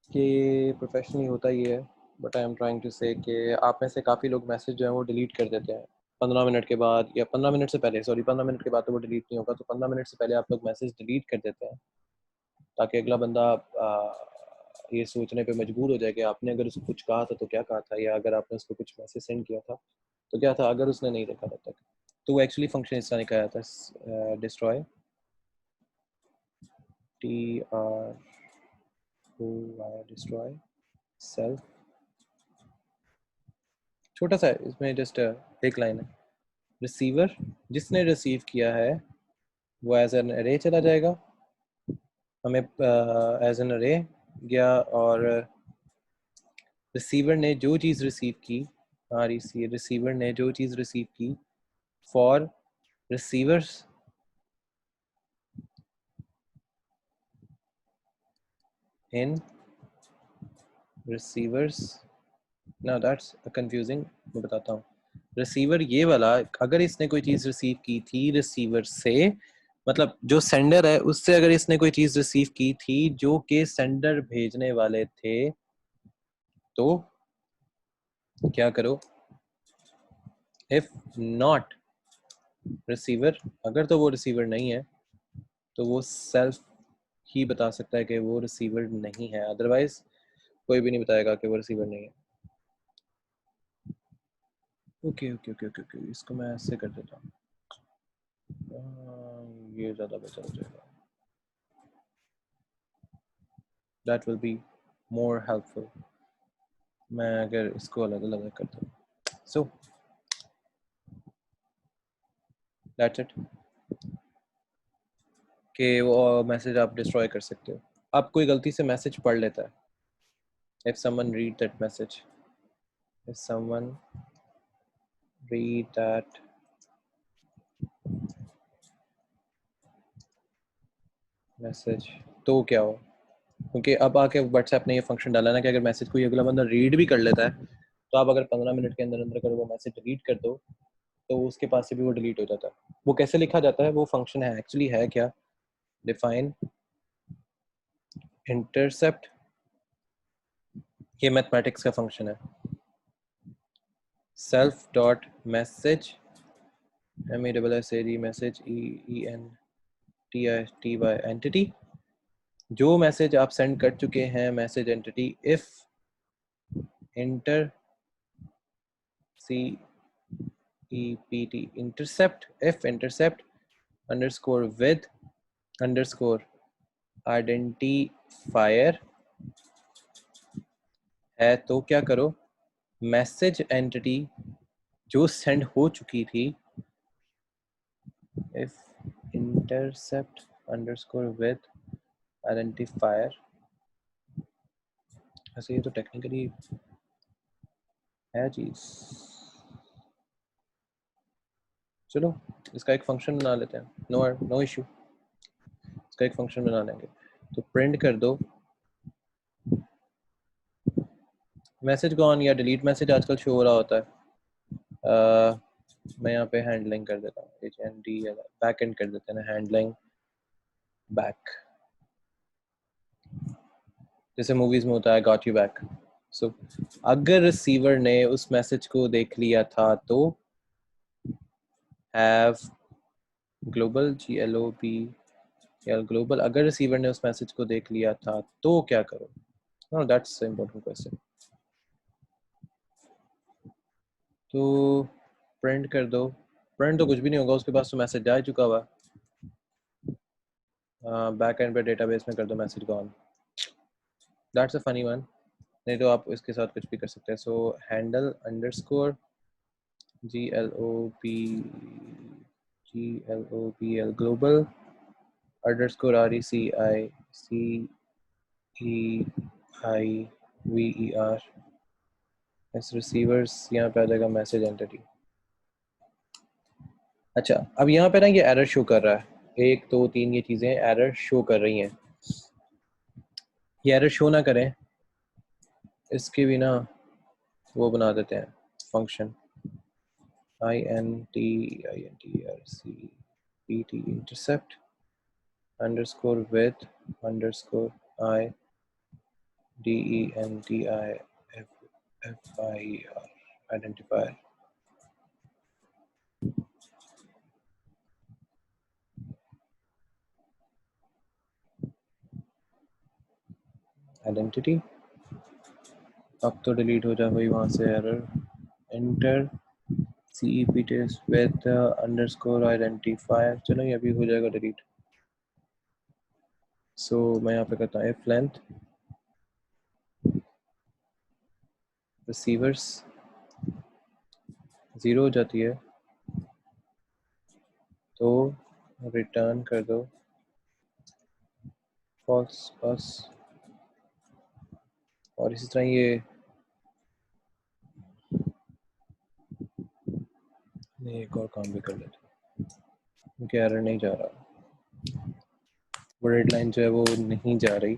कि प्रोफेशनली होता ही है, but I am trying to say कि आप में से काफ़ी लोग मैसेज जो है वो डिलीट कर देते हैं 15 मिनट के बाद, या 15 मिनट से पहले, सॉरी 15 मिनट के बाद तो वो डिलीट नहीं होगा, तो 15 मिनट से पहले आप लोग मैसेज डिलीट कर देते हैं। ताकि अगला बंदा ये सोचने पे मजबूर हो जाए कि आपने अगर उसको कुछ कहा था तो क्या कहा था, या अगर आपने उसको कुछ मैसेज सेंड किया था तो क्या था, अगर उसने नहीं देखा तब तक। तो वो एक्चुअली फंक्शन इस तरह निकाला था, डिस्ट्रॉय डिस्ट्रॉय सेल्फ, छोटा सा है, इसमें जस्ट एक लाइन है। रिसीवर जिसने रिसीव किया है वो एज एन अरे चला जाएगा, हमें एज एन अरे गया, और रिसीवर ने जो चीज़ रिसीव की, रिसीवर ने जो चीज़ रिसीव की फॉर रिसीवर्स इन रिसीवर्स, ना दैट्स कंफ्यूजिंग, मैं बताता हूँ। रिसीवर ये वाला, अगर इसने कोई चीज़ रिसीव की थी रिसीवर से, मतलब जो सेंडर है उससे अगर इसने कोई चीज़ रिसीव की थी जो कि सेंडर भेजने वाले थे, तो क्या करो, इफ नॉट रिसीवर, अगर तो वो रिसीवर नहीं है तो वो सेल्फ ही बता सकता है कि वो रिसीवर नहीं है, अदरवाइज कोई भी नहीं बताएगा कि वो रिसीवर नहीं है। Okay okay okay okay okay, इसको मैं ऐसे कर देता हूँ, ये ज़्यादा बेहतर हो जाएगा, that will be more helpful. मैं अगर इसको अलग अलग करता हूँ, सो दैट्स इट, कि वो मैसेज आप डिस्ट्रॉय कर सकते हो। अब कोई गलती से मैसेज पढ़ लेता है, if someone read that message, if someone read that message, तो क्या हो, क्योंकि अब आके व्हाट्सएप ने ये फंक्शन डाला ना कि अगर मैसेज कोई अगला बंदा रीड भी कर लेता है, तो आप अगर 15 मिनट के अंदर अंदर अगर वो मैसेज डिलीट कर दो तो उसके पास से भी वो डिलीट हो जाता है। वो कैसे लिखा जाता है, वो फंक्शन है एक्चुअली है क्या, डिफाइन इंटरसेप्ट, ये मैथमेटिक्स का फंक्शन है, self dot message, MESSAG message, ENTITY entity, जो मैसेज आप सेंड कर चुके हैं message entity, if inter CEPT intercept, if intercept underscore with underscore identifier है, तो क्या करो, मैसेज एंटिटी जो सेंड हो चुकी थी, if intercept underscore with identifier, ऐसे ये तो टेक्निकली है चीज, चलो इसका एक फंक्शन बना लेते हैं, नो इशू, इसका एक फंक्शन बना लेंगे। तो प्रिंट कर दो मैसेज गॉन, या डिलीट मैसेज आजकल शो हो रहा होता है, मैं यहाँ पे हैंडलिंग कर देता हूँ, HND बैक एंड कर देते हैं ना, हैंडलिंग बैक, जैसे मूवीज में होता है गॉट यू बैक। सो अगर रिसीवर ने उस मैसेज को देख लिया था तो हैव ग्लोबल GLOBL ग्लोबल, अगर रिसीवर ने उस मैसेज को देख लिया था तो क्या करो, नो दैट्स इंपॉर्टेंट क्वेश्चन। तो प्रिंट कर दो, प्रिंट तो कुछ भी नहीं होगा, उसके पास तो मैसेज जा चुका हुआ, बैक एंड पे डेटाबेस में कर दो message gone, that's a funny one, नहीं तो आप इसके साथ कुछ भी कर सकते हैं। So handle underscore GLOBL global underscore RECIVER, इस रिसीवर्स यहाँ पे आ जाएगा मैसेज एंटिटी। अच्छा अब यहाँ पे ना ये एरर शो कर रहा है, 1 2 3 ये चीजें एरर शो कर रही हैं, ये एरर शो ना करें इसके भी ना वो बना देते हैं function, INTERCEPT intercept underscore with underscore IDENTIFIER identifier. Identity, अब तो डिलीट हो जा भाई वहाँ से error. Enter CEP test with underscore identifier, चलो ये अभी हो जाएगा डिलीट। सो मैं यहाँ पे करता हूँ इफ लेंथ रिसीवर्स 0 हो जाती है तो रिटर्न कर दो फॉल्स बस। और इसी तरह ये एक और काम भी कर लेते हैं क्योंकि एरर नहीं जा रहा, वो रेड लाइन जो है वो नहीं जा रही।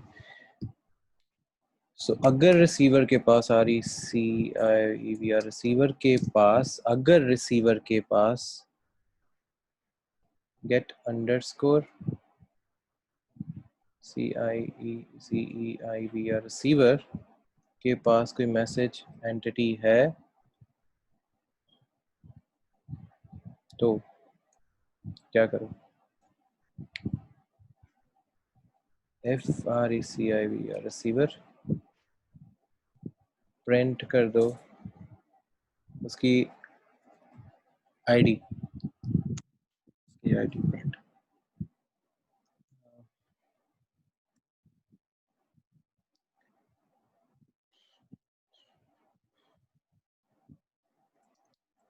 सो अगर रिसीवर के पास RECIVR रिसीवर के पास, अगर रिसीवर के पास गेट अंडरस्कोर CEIVR रिसीवर के पास कोई मैसेज एंटिटी है तो क्या करो? RECIVR रिसीवर प्रिंट कर दो उसकी ID print.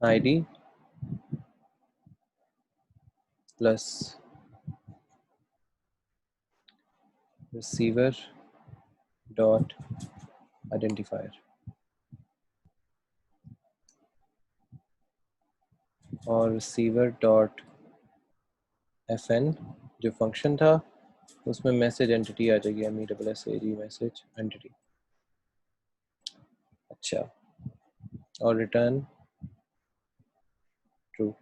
ID plus receiver dot identifier और रिसीवर डॉट FN जो फंक्शन था उसमें मैसेज एंटिटी आ जाएगी, MESSAG मैसेज एंटिटी। अच्छा, और रिटर्न ट्रू।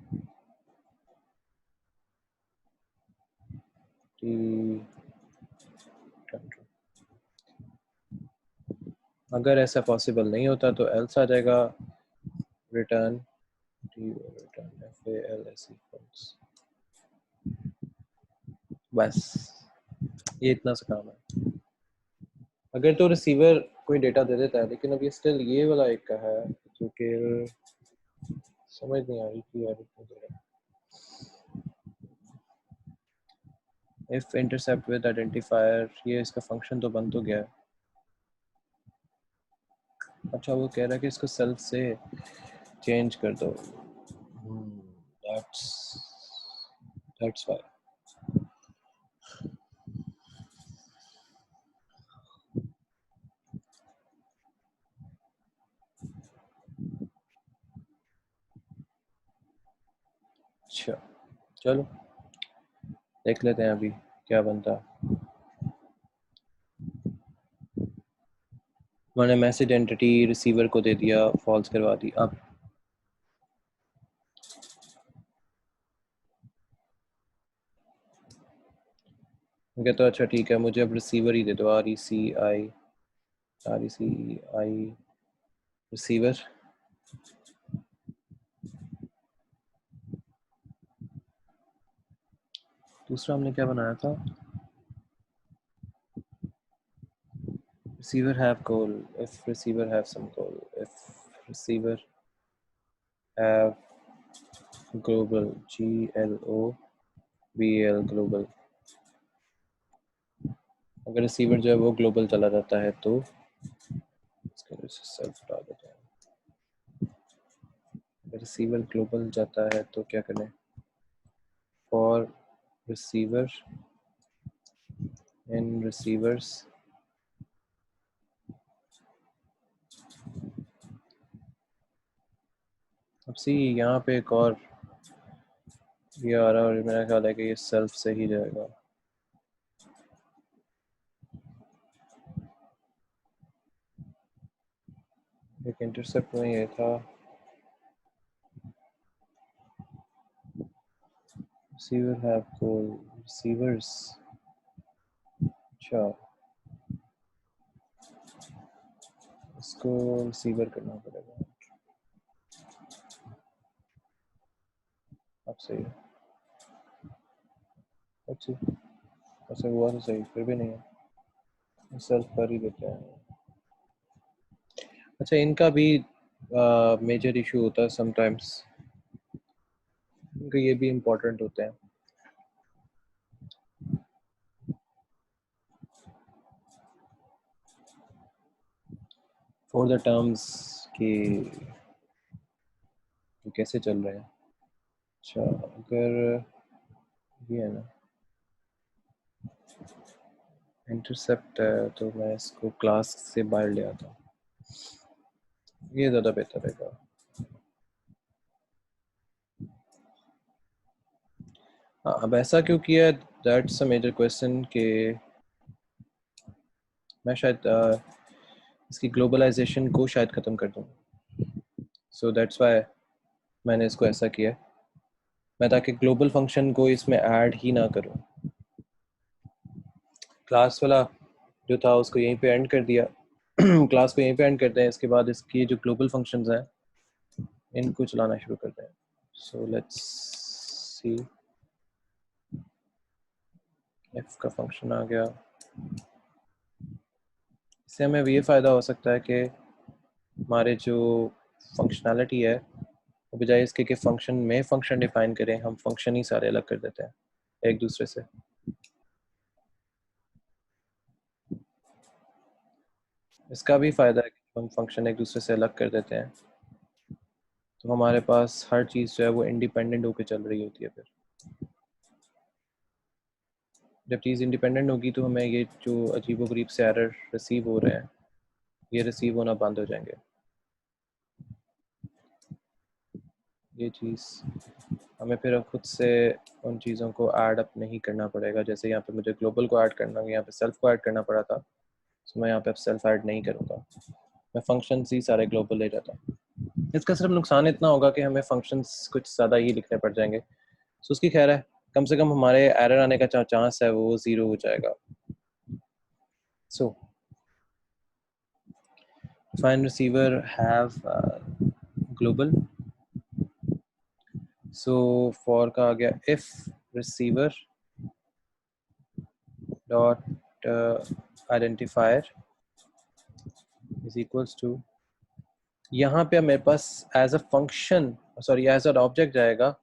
अगर ऐसा पॉसिबल नहीं होता तो एल्स आ जाएगा, रिटर्न FALSE फॉल्स। बस ये इतना सा काम है। अगर तो रिसीवर कोई डेटा दे देता है, लेकिन अब ये स्टिल ये वाला एक का है जो कि समझ नहीं आ रही कि यार क्यों दे रहा है। इफ इंटरसेप्ट विद आइडेंटिफायर, ये इसका फंक्शन तो बन तो गया है। अच्छा वो कह रहा है कि इसको सेल्फ से चेंज कर दो। That's why. अच्छा चलो देख लेते हैं अभी क्या बनता है। मैंने मैसेज एंटिटी रिसीवर को दे दिया, फॉल्स करवा दी। अब मैं कहता अच्छा ठीक है, मुझे अब रिसीवर ही दे दो, RECI रिसीवर। दूसरा हमने क्या बनाया था? receiver have goal, if receiver have some goal, if receiver have global GLOBAL global। अगर रिसीवर जो है वो ग्लोबल चला जाता है तो इसके लिए सेल्फ हटा देते हैं। अगर रिसीवर ग्लोबल जाता है तो क्या करें? फॉर रिसीवर इन रिसीवर्स अब सी यहाँ पे एक और ये आ रहा है और मेरा ख्याल है कि ये सेल्फ से ही जाएगा। एक इंटरसेप्ट में ये था receiver have goal receivers। अच्छा इसको रिसीवर करना पड़ेगा। अब सही है, अच्छी ऐसे हुआ तो सही, फिर भी नहीं है। सेल्फ कर ही देते हैं। अच्छा, इनका भी मेजर इशू होता है समटाइम्स, इनका ये भी इम्पोर्टेंट होते हैं। फॉर द टर्म्स कि कैसे चल रहे हैं। अच्छा, अगर ये है ना इंटरसेप्ट है तो मैं इसको क्लास से बाहर ले आता हूँ, ये ज़्यादा बेहतर रहेगा। हाँ, अब ऐसा क्यों किया, दैट्स अ मेजर क्वेश्चन कि मैं शायद इसकी ग्लोबलाइजेशन को शायद ख़त्म कर दूँ, सो दैट्स वाई मैंने इसको ऐसा किया, मैं ताकि ग्लोबल फंक्शन को इसमें ऐड ही ना करूँ। क्लास वाला जो था उसको यहीं पे एंड कर दिया क्लास को यहीं पे एंड करते हैं, इसके बाद इसकी जो ग्लोबल फंक्शंस हैं इनको चलाना शुरू करते हैं। सो लेट्स सी, एफ का फंक्शन आ गया। इससे हमें ये फ़ायदा हो सकता है कि हमारे जो फंक्शनैलिटी है वो बजाय इसके कि फंक्शन में फंक्शन डिफाइन करें, हम फंक्शन ही सारे अलग कर देते हैं एक दूसरे से। इसका भी फ़ायदा है कि हम फंक्शन एक दूसरे से अलग कर देते हैं तो हमारे पास हर चीज़ जो है वो इंडिपेंडेंट होकर चल रही होती है। फिर जब चीज़ इंडिपेंडेंट होगी तो हमें ये जो अजीबोगरीब से एरर रिसीव हो रहे हैं ये रिसीव होना बंद हो जाएंगे। ये चीज़ हमें फिर अब खुद से उन चीज़ों को ऐड अप नहीं करना पड़ेगा, जैसे यहाँ पे मुझे ग्लोबल को ऐड करना, यहाँ पे सेल्फ को ऐड करना पड़ा था, तो मैं यहाँ पे अब सेल्फ ऐड नहीं करूँगा, मैं फंक्शन ही सारे ग्लोबल ले जाता हूँ। इसका सिर्फ नुकसान इतना होगा कि हमें फंक्शंस कुछ ज़्यादा ही लिखने पड़ जाएंगे, सो उसकी खैर है, कम से कम हमारे एरर आने का चांस है वो 0 हो जाएगा। सो find receiver have global, so for का आ गया if receiver dot identifier is equals to, यहाँ पे मेरे पास as a function sorry as a object जाएगा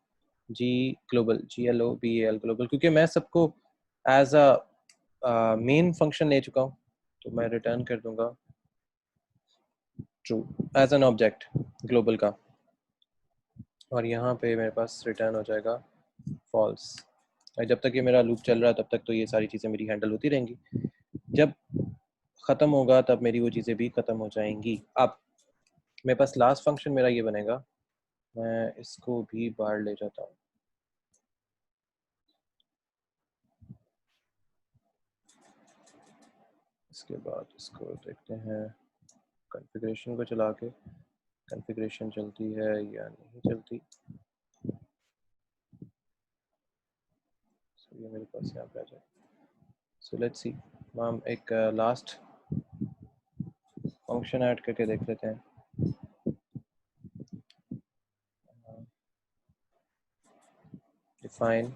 जी ग्लोबल, GLOBAL ग्लोबल, क्योंकि मैं सबको एज अ मेन फंक्शन ले चुका हूँ तो मैं रिटर्न कर दूंगा true as an object global का, और यहाँ पे मेरे पास रिटर्न हो जाएगा फॉल्स। जब तक ये मेरा लूप चल रहा है तब तक तो ये सारी चीज़ें मेरी हैंडल होती रहेंगी, जब ख़त्म होगा तब मेरी वो चीज़ें भी ख़त्म हो जाएंगी। अब मेरे पास लास्ट फंक्शन मेरा ये बनेगा, मैं इसको भी बाहर ले जाता हूँ। इसके बाद इसको देखते हैं कॉन्फ़िगरेशन को चला के, कॉन्फ़िगरेशन चलती है या नहीं चलती। सो ये मेरे पास यहाँ पे आ जाए। सो लेट्स सी, हम एक लास्ट फंक्शन ऐड करके देख लेते हैं। Define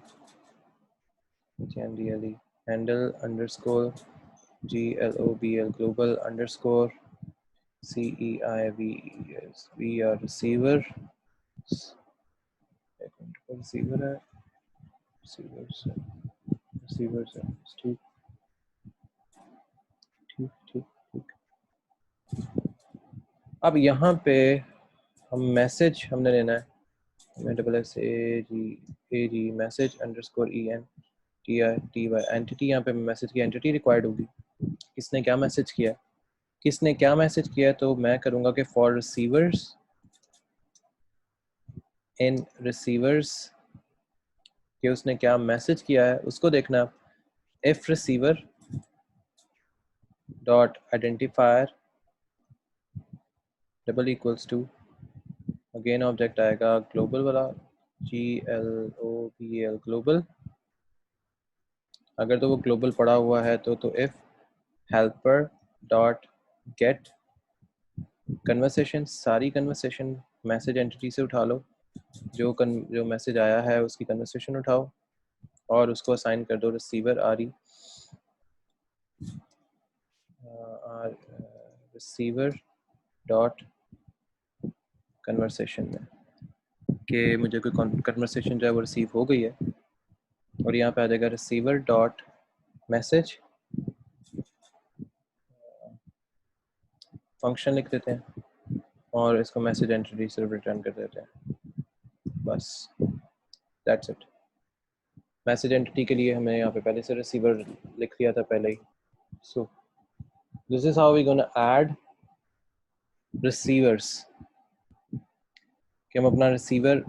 HNDLE handle underscore GLOBL global underscore CEIVES, we are receiver, receiver है, receiver से ठीक ठीक ठीक ठीक। अब यहाँ पे हम मैसेज हमने लेना है, SSAG message underscore ENTITY entity, यहाँ पे मैसेज की एंटिटी रिक्वायर्ड होगी, किसने क्या मैसेज किया, किसने क्या मैसेज किया, तो मैं करूँगा कि फॉर रिसीवर्स इन रिसीवर्स कि उसने क्या मैसेज किया है उसको देखना। If receiver dot identifier double equals to, again object आएगा ग्लोबल वाला GLOBAL ग्लोबल, अगर तो वो ग्लोबल पड़ा हुआ है तो if helper dot get conversation, सारी कन्वर्सेशन मैसेज एंटिटी से उठा लो, जो मैसेज आया है उसकी कन्वर्सेशन उठाओ और उसको असाइन कर दो receiver RE receiver dot conversation में कि मुझे कोई कन्वर्सेशन जो है वो रिसीव हो गई है, और यहाँ पे आ जाएगा रिसीवर डॉट मैसेज, फंक्शन लिख देते हैं और इसको मैसेज एंटिटी सिर्फ रिटर्न कर देते हैं, बस दैट्स इट। मैसेज एंटिटी के लिए हमने यहाँ पे पहले से रिसीवर लिख दिया था पहले ही। So this is how we gonna add receivers, कि हम अपना रिसीवर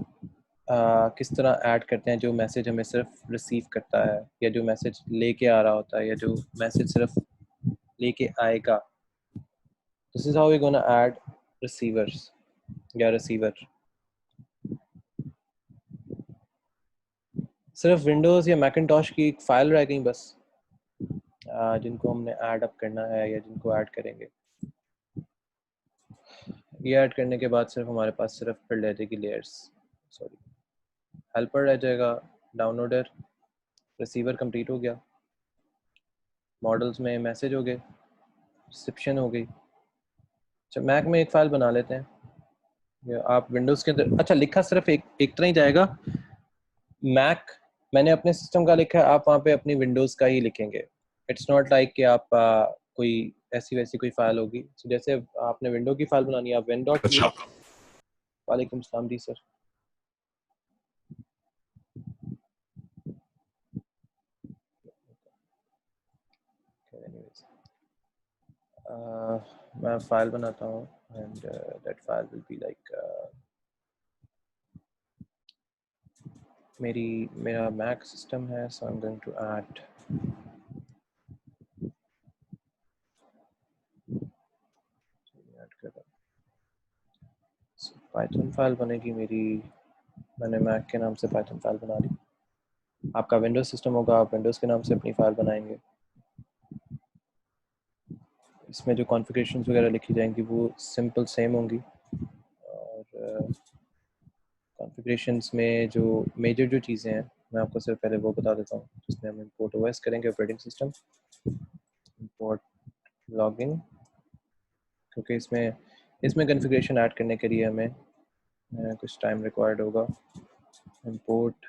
किस तरह ऐड करते हैं जो मैसेज हमें सिर्फ रिसीव करता है, या जो मैसेज लेके आ रहा होता है, या जो मैसेज सिर्फ लेके आएगा। This is how we gonna add receivers या रिसीवर। सिर्फ विंडोज़ या मैकिन्टॉश की एक फाइल रह गई बस, जिनको हमने ऐड अप करना है या जिनको ऐड करेंगे। ये ऐड करने के बाद सिर्फ हमारे पास सिर्फ फिर रह जाएगी लेयर्स, सॉरी हेल्पर रह जाएगा, डाउनलोडर, रिसीवर कंप्लीट हो गया, मॉडल्स में मैसेज हो गए, रिसेप्शन हो गई। अच्छा मैक में एक फ़ाइल बना लेते हैं, या आप विंडोज़ के अंदर, अच्छा लिखा सिर्फ एक तरह ही जाएगा। मैक मैंने अपने सिस्टम का लिखा है, आप वहाँ पे अपनी विंडोज़ का ही लिखेंगे। इट्स नॉट लाइक कि आप कोई ऐसी वैसी कोई फाइल होगी। so, जैसे आपने विंडो की फाइल बनानी है, आप विन डॉट अच्छा वालेकुम सलाम जी सर। मैं फाइल बनाता हूँ and that file will be like मेरा मैक सिस्टम है, so I am going to add python file बनेगी मेरी। मैंने मैक के नाम से पाइथन फाइल बना ली। आपका विंडोज सिस्टम होगा, आप विंडोज़ के नाम से अपनी फाइल बनाएंगे। इसमें जो कॉन्फ़िगरेशंस वगैरह लिखी जाएंगी वो सिंपल सेम होंगी, और कॉन्फ़िगरेशंस में जो मेजर जो चीज़ें हैं मैं आपको सिर्फ पहले वो बता देता हूँ, जिसमें हम इंपोर्ट ओएस करेंगे, ऑपरेटिंग सिस्टम, इंपोर्ट लॉगिन, क्योंकि इसमें कॉन्फ़िगरेशन ऐड करने के लिए हमें कुछ टाइम रिक्वायर्ड होगा। Import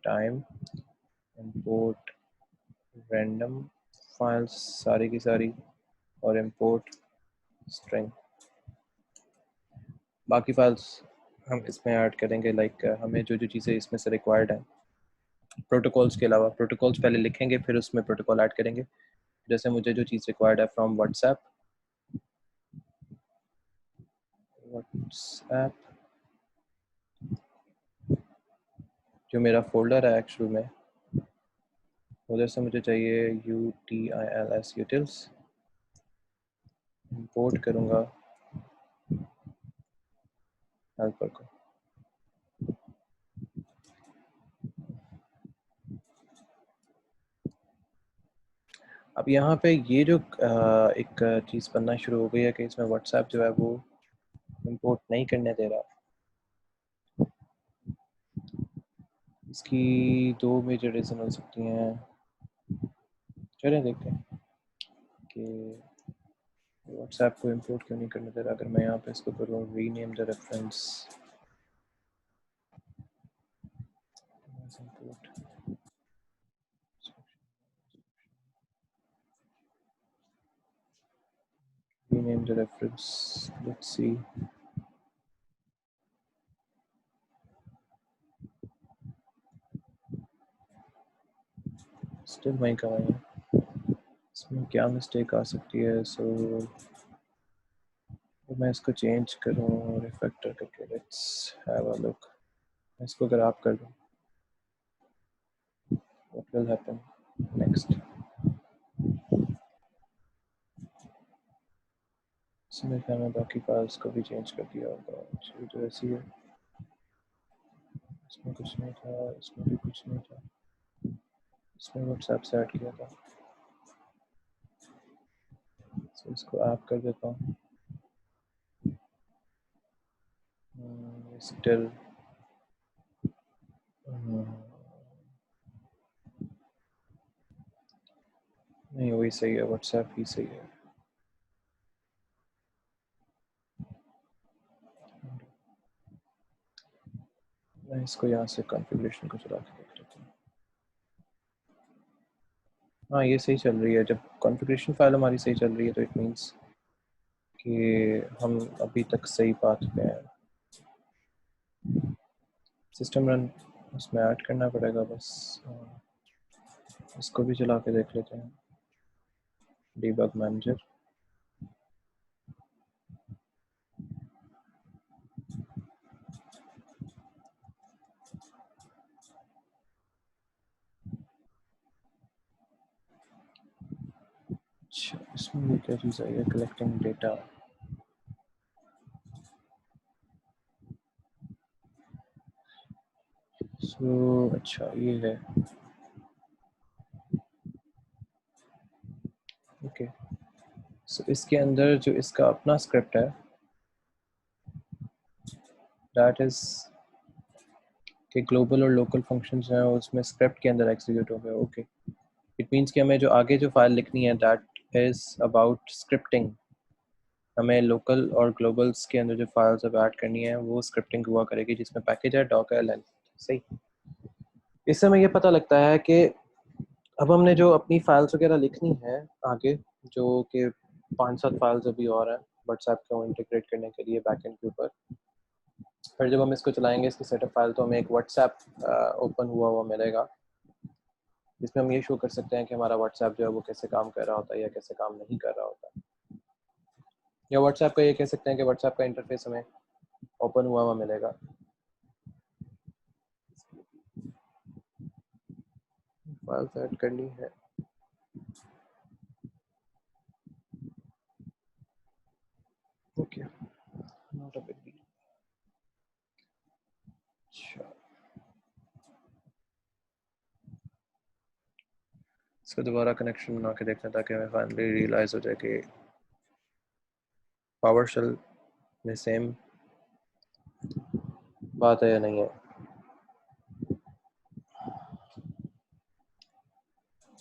time, import random files सारी की सारी, और इंपोर्ट स्ट्रिंग। बाकी फाइल्स हम इसमें ऐड करेंगे, लाइक हमें जो जो चीज़ें इसमें से रिक्वायर्ड हैं प्रोटोकॉल्स के अलावा। प्रोटोकॉल्स पहले लिखेंगे फिर उसमें प्रोटोकॉल ऐड करेंगे। जैसे मुझे जो चीज़ रिक्वायर्ड है फ्रॉम व्हाट्सएप, जो मेरा फोल्डर है एक्चुअल में, उधर से मुझे चाहिए utils utils, इंपोर्ट करूँगा हेल्पर को। अब यहाँ पे ये जो एक चीज़ बनना शुरू हो गई है कि इसमें व्हाट्सएप जो है वो इंपोर्ट नहीं करने दे रहा। इसकी दो मेजर रीज़न हो सकती हैं, चलें देखते हैं कि व्हाट्सएप को इंपोर्ट क्यों नहीं करने दे रहा। अगर मैं यहाँ पे इसको करूँ rename the reference, rename the reference, let's see, still वहीं का है। इसमें क्या मिस्टेक आ सकती है? सो मैं इसको चेंज करूँ रिफैक्टर करके, लेट्स हैव अ लुक। इसको अगर आप कर दूँ, व्हाट विल हैपन नेक्स्ट? इसमें क्या मैं बाकी फाइल्स को भी चेंज कर दिया होगा, चीज़ तो ऐसी है। इसमें कुछ नहीं था, इसमें भी कुछ नहीं था, इसमें व्हाट्सएप से ऐड किया था। तो इसको ऐप कर देता हूँ। स्टिल नहीं, वही वही सही है, व्हाट्सएप ही सही है। मैं इसको यहाँ से कॉन्फ़िगरेशन को चला के देख लेता हूँ। हाँ ये सही चल रही है। जब कॉन्फ़िगरेशन फाइल हमारी सही चल रही है तो इट मीन्स कि हम अभी तक सही पाथ पे हैं। सिस्टम रन उसमें ऐड करना पड़ेगा बस। इसको भी चला के देख लेते हैं, डीबग मैनेजर। अच्छा इसमें ये क्या चीज़ आई है, कलेक्टिंग डेटा। सो अच्छा ये है, ओके। सो इसके अंदर जो इसका अपना स्क्रिप्ट है दैट इज कि ग्लोबल और लोकल फंक्शंस हैं उसमें स्क्रिप्ट के अंदर एग्जीक्यूट हो गया। ओके, इट मीन्स कि हमें जो आगे जो फाइल लिखनी है दैट इज अबाउट स्क्रिप्टिंग। हमें लोकल और ग्लोबल्स के अंदर जो फाइल्स अब ऐड करनी है वो स्क्रिप्टिंग हुआ करेगी, जिसमें पैकेज है डॉक है लेंथ। सही। इससे हमें ये पता लगता है कि अब हमने जो अपनी फाइल्स वगैरह लिखनी है आगे, जो कि 5-7 फाइल्स अभी और हैं व्हाट्सएप को इंटीग्रेट करने के लिए बैकएंड के ऊपर। फिर जब हम इसको चलाएंगे इसकी सेटअप फाइल तो हमें एक व्हाट्सएप ओपन हुआ हुआ मिलेगा, जिसमें हम ये शो कर सकते हैं कि हमारा व्हाट्सएप जो है वो कैसे काम कर रहा होता है या कैसे काम नहीं कर रहा होता। या व्हाट्सएप का ये कह सकते हैं कि व्हाट्सएप का इंटरफेस हमें ओपन हुआ हुआ मिलेगा। फाइल्स ऐड करनी है। Okay, not a big deal. अच्छा इसको दोबारा कनेक्शन बना के देखना ताकि हमें फाइनली रियलाइज हो जाए कि पावरशेल में सेम बात है या नहीं है।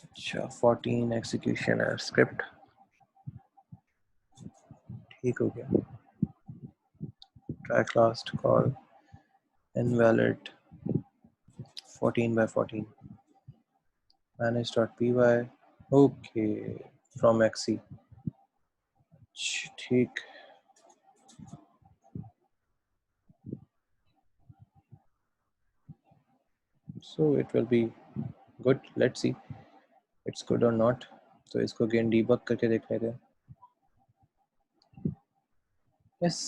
अच्छा 14 एग्जीक्यूशन है स्क्रिप्ट, ठीक हो गया। Track last call invalid 14/14 manage.py okay from एक्सी। ठीक, so it will be good, let's see it's good or not। तो इसको अगेन डीबग करके देख लेते हैं। yes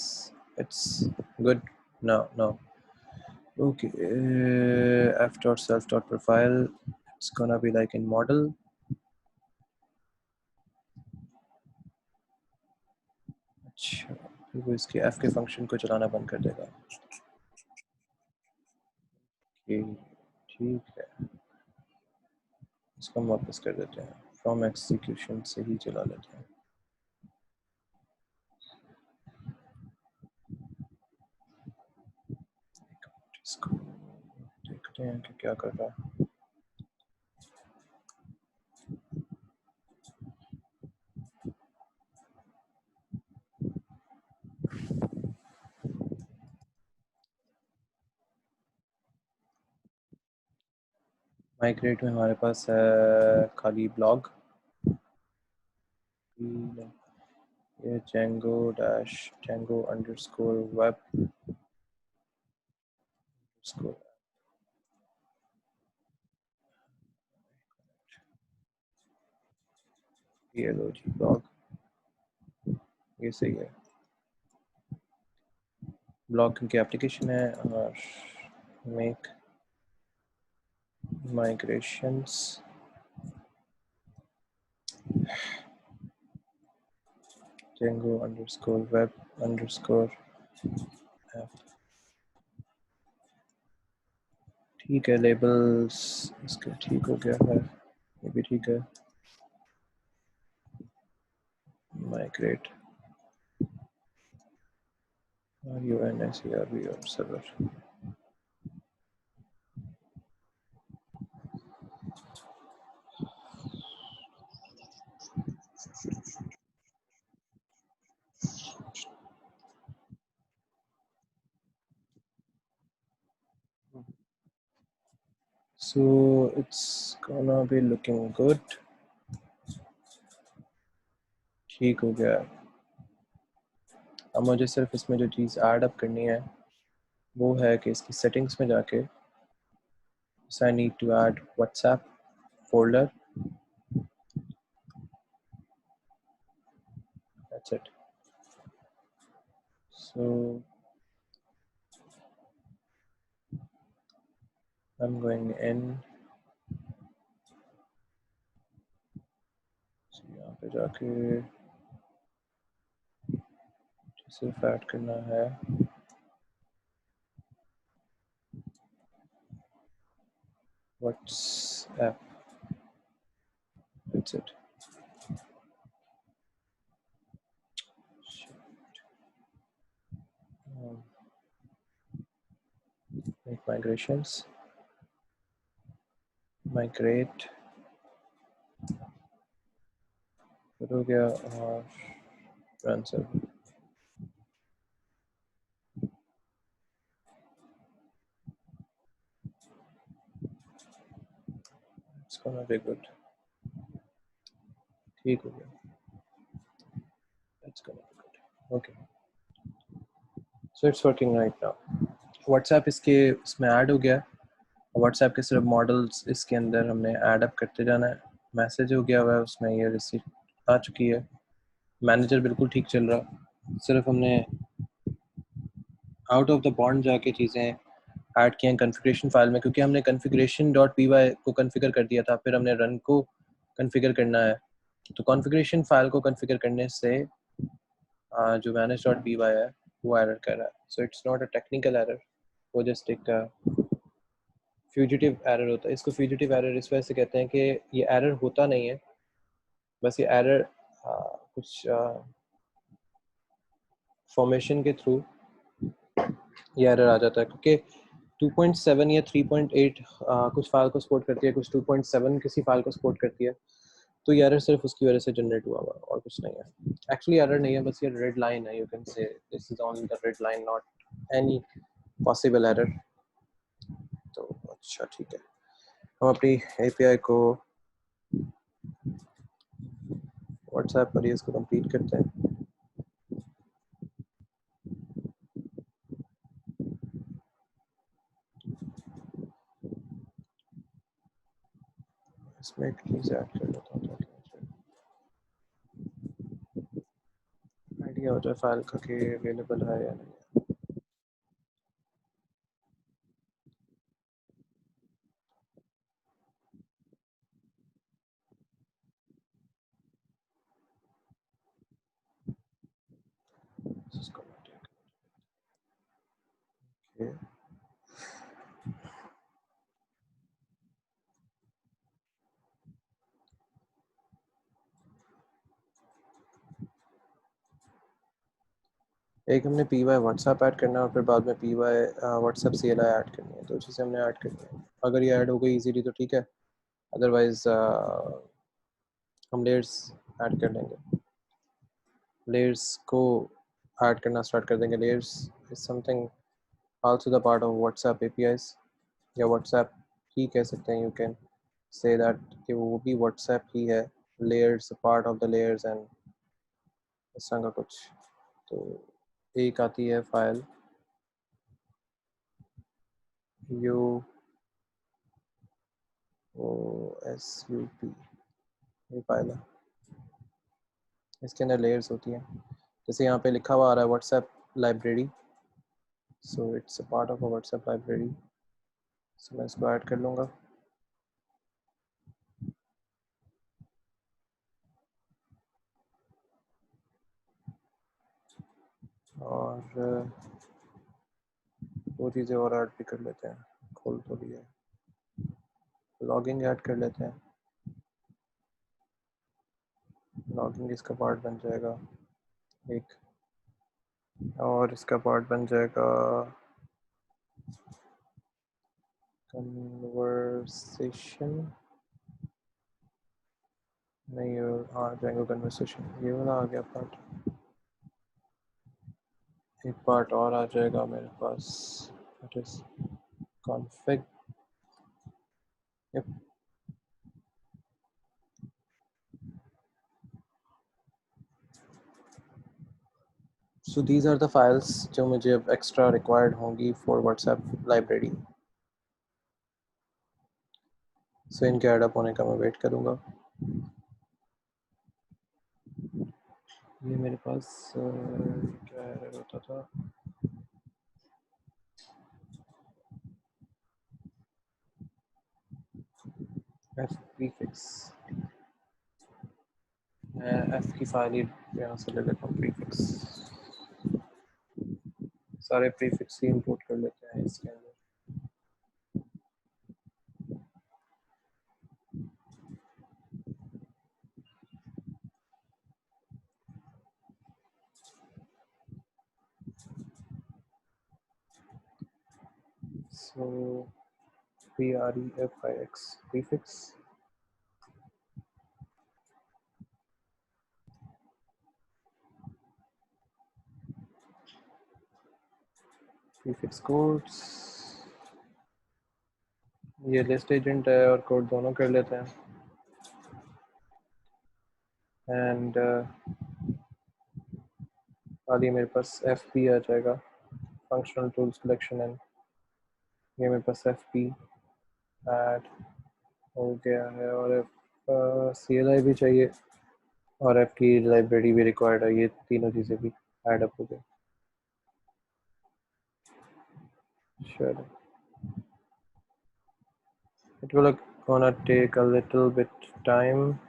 it's good now okay। f.self.profile it's gonna be like in model। अच्छा फिर वो इसके f के फंक्शन को चलाना बंद कर देगा। ठीक है, इसको हम वापस कर देते हैं, फ्रॉम एग्जीक्यूशन से ही चला लेते हैं। इसको देखते हैं कि क्या कर रहा है। माइग्रेट में हमारे पास है खाली ब्लॉग, ये Django underscore web underscore blog blog, ये सही है। ब्लॉग की एप्लीकेशन है और make migrations Django underscore web underscore app। ठीक है, लेबल्स इसका ठीक हो गया है, ये भी ठीक है। migrate RUNSERV और server। So it's gonna be looking good. ठीक हो गया। अब मुझे सिर्फ इसमें जो चीज़ ऐड अप करनी है वो है कि इसकी सेटिंग्स में जाके so I need to add WhatsApp folder. That's it. So I'm going in. So यहाँ पे जाके सिर्फ ऐड करना है WhatsApp. That's it. Make migrations. Migrate. हो गया और run server. It's gonna be good. ठीक हो गया. It's gonna be good. Okay. So it's working right now. WhatsApp इसके इसमें ऐड हो गया. WhatsApp के सिर्फ मॉडल्स इसके अंदर हमने ऐड अप करते जाना है. मैसेज हो गया हुआ है उसमें, ये रिसीट आ चुकी है. मैनेजर बिल्कुल ठीक चल रहा. सिर्फ हमने आउट ऑफ द बॉन्ड जाके चीज़ें ऐड किए हैं कॉन्फ़िगरेशन फाइल में, क्योंकि हमने configuration.py को कॉन्फ़िगर कर दिया था. फिर हमने रन को कॉन्फ़िगर करना है. तो कॉन्फ़िगरेशन फाइल को कॉन्फ़िगर करने से जो manage.py है वो एरर कर रहा है. So it's not a technical error, वो जस्ट एक फ्यूजिटिव एरर होता है. इसको फ्यूजिटिव एरर इस वजह से कहते हैं कि ये एरर होता नहीं है, बस ये एरर कुछ फॉर्मेशन के थ्रू ये एरर आ जाता है, क्योंकि 2.7 या 3.8 कुछ फाइल को सपोर्ट करती है, कुछ 2.7 किसी फाइल को सपोर्ट करती है. तो ये एरर सिर्फ उसकी वजह से जनरेट हुआ हुआ और कुछ नहीं है. एक्चुअली एरर नहीं है, बस ये रेड लाइन है. You can say this is on the red line, not any possible error. तो अच्छा ठीक है, हम अपनी एपीआई को व्हाट्सएप पर इसको कंप्लीट करते हैं. इसमें एक चीज़ ऐड कर लेता हूँ ताकि आइडिया हो जाए फाइल का कि अवेलेबल है या नहीं. इसको okay. एक हमने पी वाई व्हाट्सएप ऐड करना है और फिर बाद में P Y WhatsApp C L I add करनी है. दो चीज़ें हमने ऐड करनी है. अगर ये ऐड हो गई इजीली तो ठीक है, अदरवाइज हम लेयर्स ऐड कर लेंगे. लेयर्स को ऐड करना स्टार्ट कर देंगे. Layers is something also the part of WhatsApp APIs, या व्हाट्सएप ही कह सकते हैं. यू कैन से दैट कि वो भी व्हाट्सएप ही है. Layers part of the layers and इस तरह का कुछ. तो एक आती है file U O S U P, ये फाइल है. इसके अंदर लेयर्स होती हैं. जैसे यहाँ पे लिखा हुआ आ रहा है WhatsApp library, so it's a part of a WhatsApp library. So मैं इसको ऐड कर लूँगा. और वो चीज़ें और ऐड भी कर लेते हैं. खोल तो लिया है. लॉगिंग ऐड कर लेते हैं. लॉगिंग इसका पार्ट बन जाएगा एक, और इसका पार्ट बन जाएगा कन्वर्सेशन. नहीं आ जाएगा कन्वर्सेशन, ये वाला आ गया पार्ट. एक पार्ट और आ जाएगा मेरे पास, it is config. Yep. So these are the files जो मुझे अब extra required होंगी for WhatsApp library. So इनके ऐड अप होने का मैं वेट करूँगा. ये मेरे पास क्या एरर होता था. F prefix. F की फाइल ही यहाँ से ले लेता हूँ prefix. सारे prefix ही इंपोर्ट कर लेते हैं इसके अंदर. So prefix prefix. Prefix codes. ये लिस्ट एजेंट है और कोड दोनों कर लेते हैं. एंड खाली मेरे पास एफ पी आ जाएगा, फंक्शनल टूल्स कलेक्शन. एंड ये मेरे पास एफ पी ऐड हो गया है और एफ सी एल आई भी चाहिए और एफ की लाइब्रेरी भी रिक्वायर्ड है. ये तीनों चीज़ें भी ऐड अप हो गई. Sure. It will gonna take a little bit time.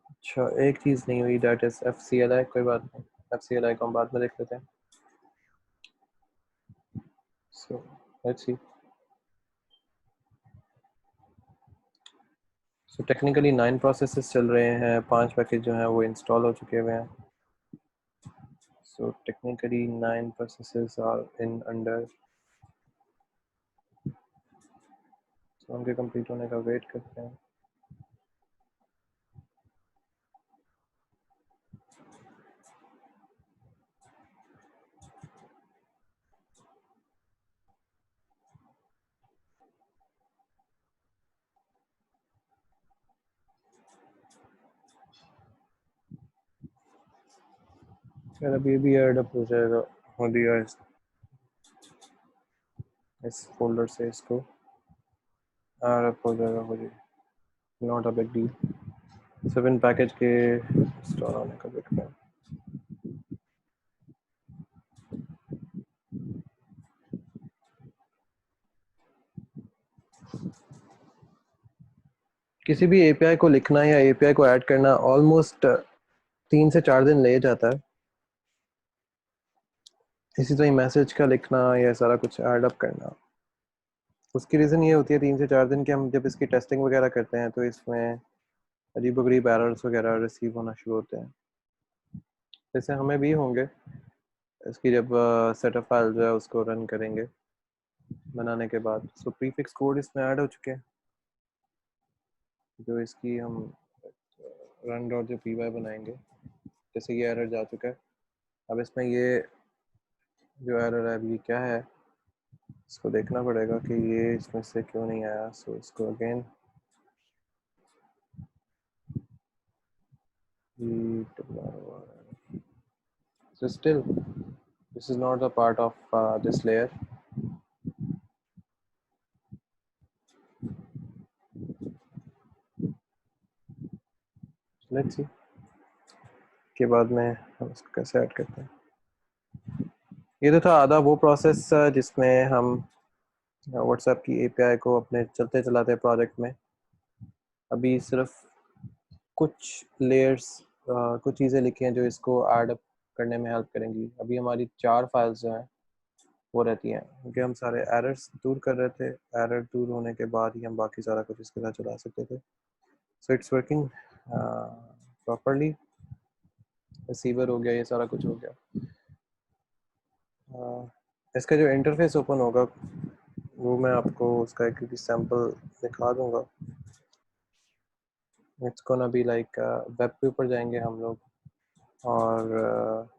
अच्छा, एक चीज़ नहीं हुई, that is FCLI. कोई बात नहीं, FCLI को हम बाद में देख लेते हैं. So let's see. So technically 9 processes चल रहे हैं, 5 पैकेज जो हैं वो इंस्टॉल हो चुके हुए हैं. So technically 9 processes are in under. So उनके कंप्लीट होने का वेट करते हैं. यार अभी भी ऐड अप हो जाएगा, हो दिया इस फोल्डर से, इसको ऐड अप हो जाएगा. हो जाएगा, not a big deal. 7 package के इंस्टॉल होने का वेट करें. किसी भी एपीआई को लिखना या एपीआई को ऐड करना ऑलमोस्ट 3 से 4 दिन ले जाता है. इसी तरह मैसेज का लिखना या सारा कुछ ऐड अप करना, उसकी रीज़न ये होती है 3 से 4 दिन के. हम जब इसकी टेस्टिंग वगैरह करते हैं तो इसमें अजीब-ओ-गरीब एरर्स वगैरह रिसीव होना शुरू होते हैं. जैसे हमें भी होंगे. इसकी जब सेटअप फाइल जो है उसको रन करेंगे बनाने के बाद. सो प्रीफिक्स कोड इसमें ऐड हो चुके हैं, जो इसकी हम रन डॉट जो पी वाई बनाएंगे. जैसे ये एरर जा चुका है. अब इसमें ये जो एरर है अभी क्या है, इसको देखना पड़ेगा कि ये इसमें से क्यों नहीं आया. सो इसको again so still this is not a part of this layer. Let's see के बाद में हम इसको कैसे ऐड करते हैं. ये तो था आधा वो प्रोसेस जिसमें हम व्हाट्सएप की एपीआई को अपने चलते चलाते प्रोजेक्ट में अभी सिर्फ कुछ लेयर्स कुछ चीज़ें लिखी हैं जो इसको ऐड अप करने में हेल्प करेंगी. अभी हमारी 4 फाइल्स जो हैं वो रहती हैं, क्योंकि हम सारे एरर्स दूर कर रहे थे. एरर दूर होने के बाद ही हम बाकी सारा कुछ इसके साथ चला सकते थे. So it's working properly. Receiver हो गया, ये सारा कुछ हो गया. इसका जो इंटरफेस ओपन होगा वो मैं आपको उसका एक सैम्पल दिखा दूंगा. It's gonna be like web के ऊपर जाएंगे हम लोग और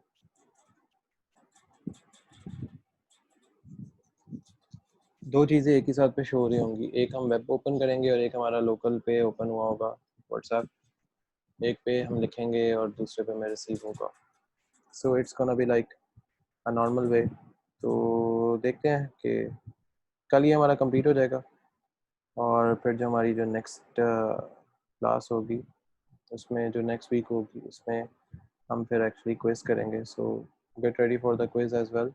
दो चीज़ें एक ही साथ पे शो हो रही होंगी, एक हम वेब ओपन करेंगे और एक हमारा लोकल पे ओपन हुआ होगा व्हाट्सएप। एक पे हम लिखेंगे और दूसरे पे में रिसीव होगा। सो it's gonna be like a normal way. तो देखते हैं कि कल ही हमारा कंप्लीट हो जाएगा और फिर जो हमारी जो नेक्स्ट क्लास होगी उसमें, जो नेक्स्ट वीक होगी उसमें हम फिर एक्चुअली क्विज करेंगे। So get ready for the quiz as well.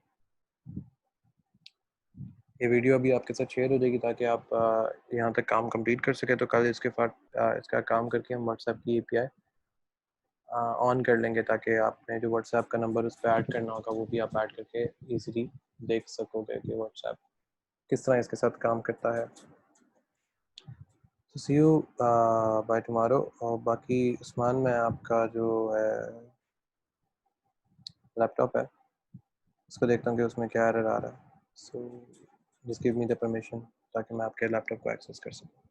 ये वीडियो अभी आपके साथ शेयर हो जाएगी ताकि आप यहाँ तक काम कंप्लीट कर सकें। तो कल इसके साथ इसका काम करके हम व्हाट्सएप की एपीआई ऑन कर लेंगे ताकि आपने जो व्हाट्सएप का नंबर उस पर ऐड करना होगा वो भी आप ऐड करके इजीली देख सकोगे कि व्हाट्सएप किस तरह इसके साथ काम करता है। तो सी यू बाय टुमारो। और बाकी उस्मान, मैं आपका जो है लैपटॉप है उसको देखता हूँ कि उसमें क्या एरर आ रहा है। So just give me the permission ताकि मैं आपके लैपटॉप को एक्सेस कर सकूँ।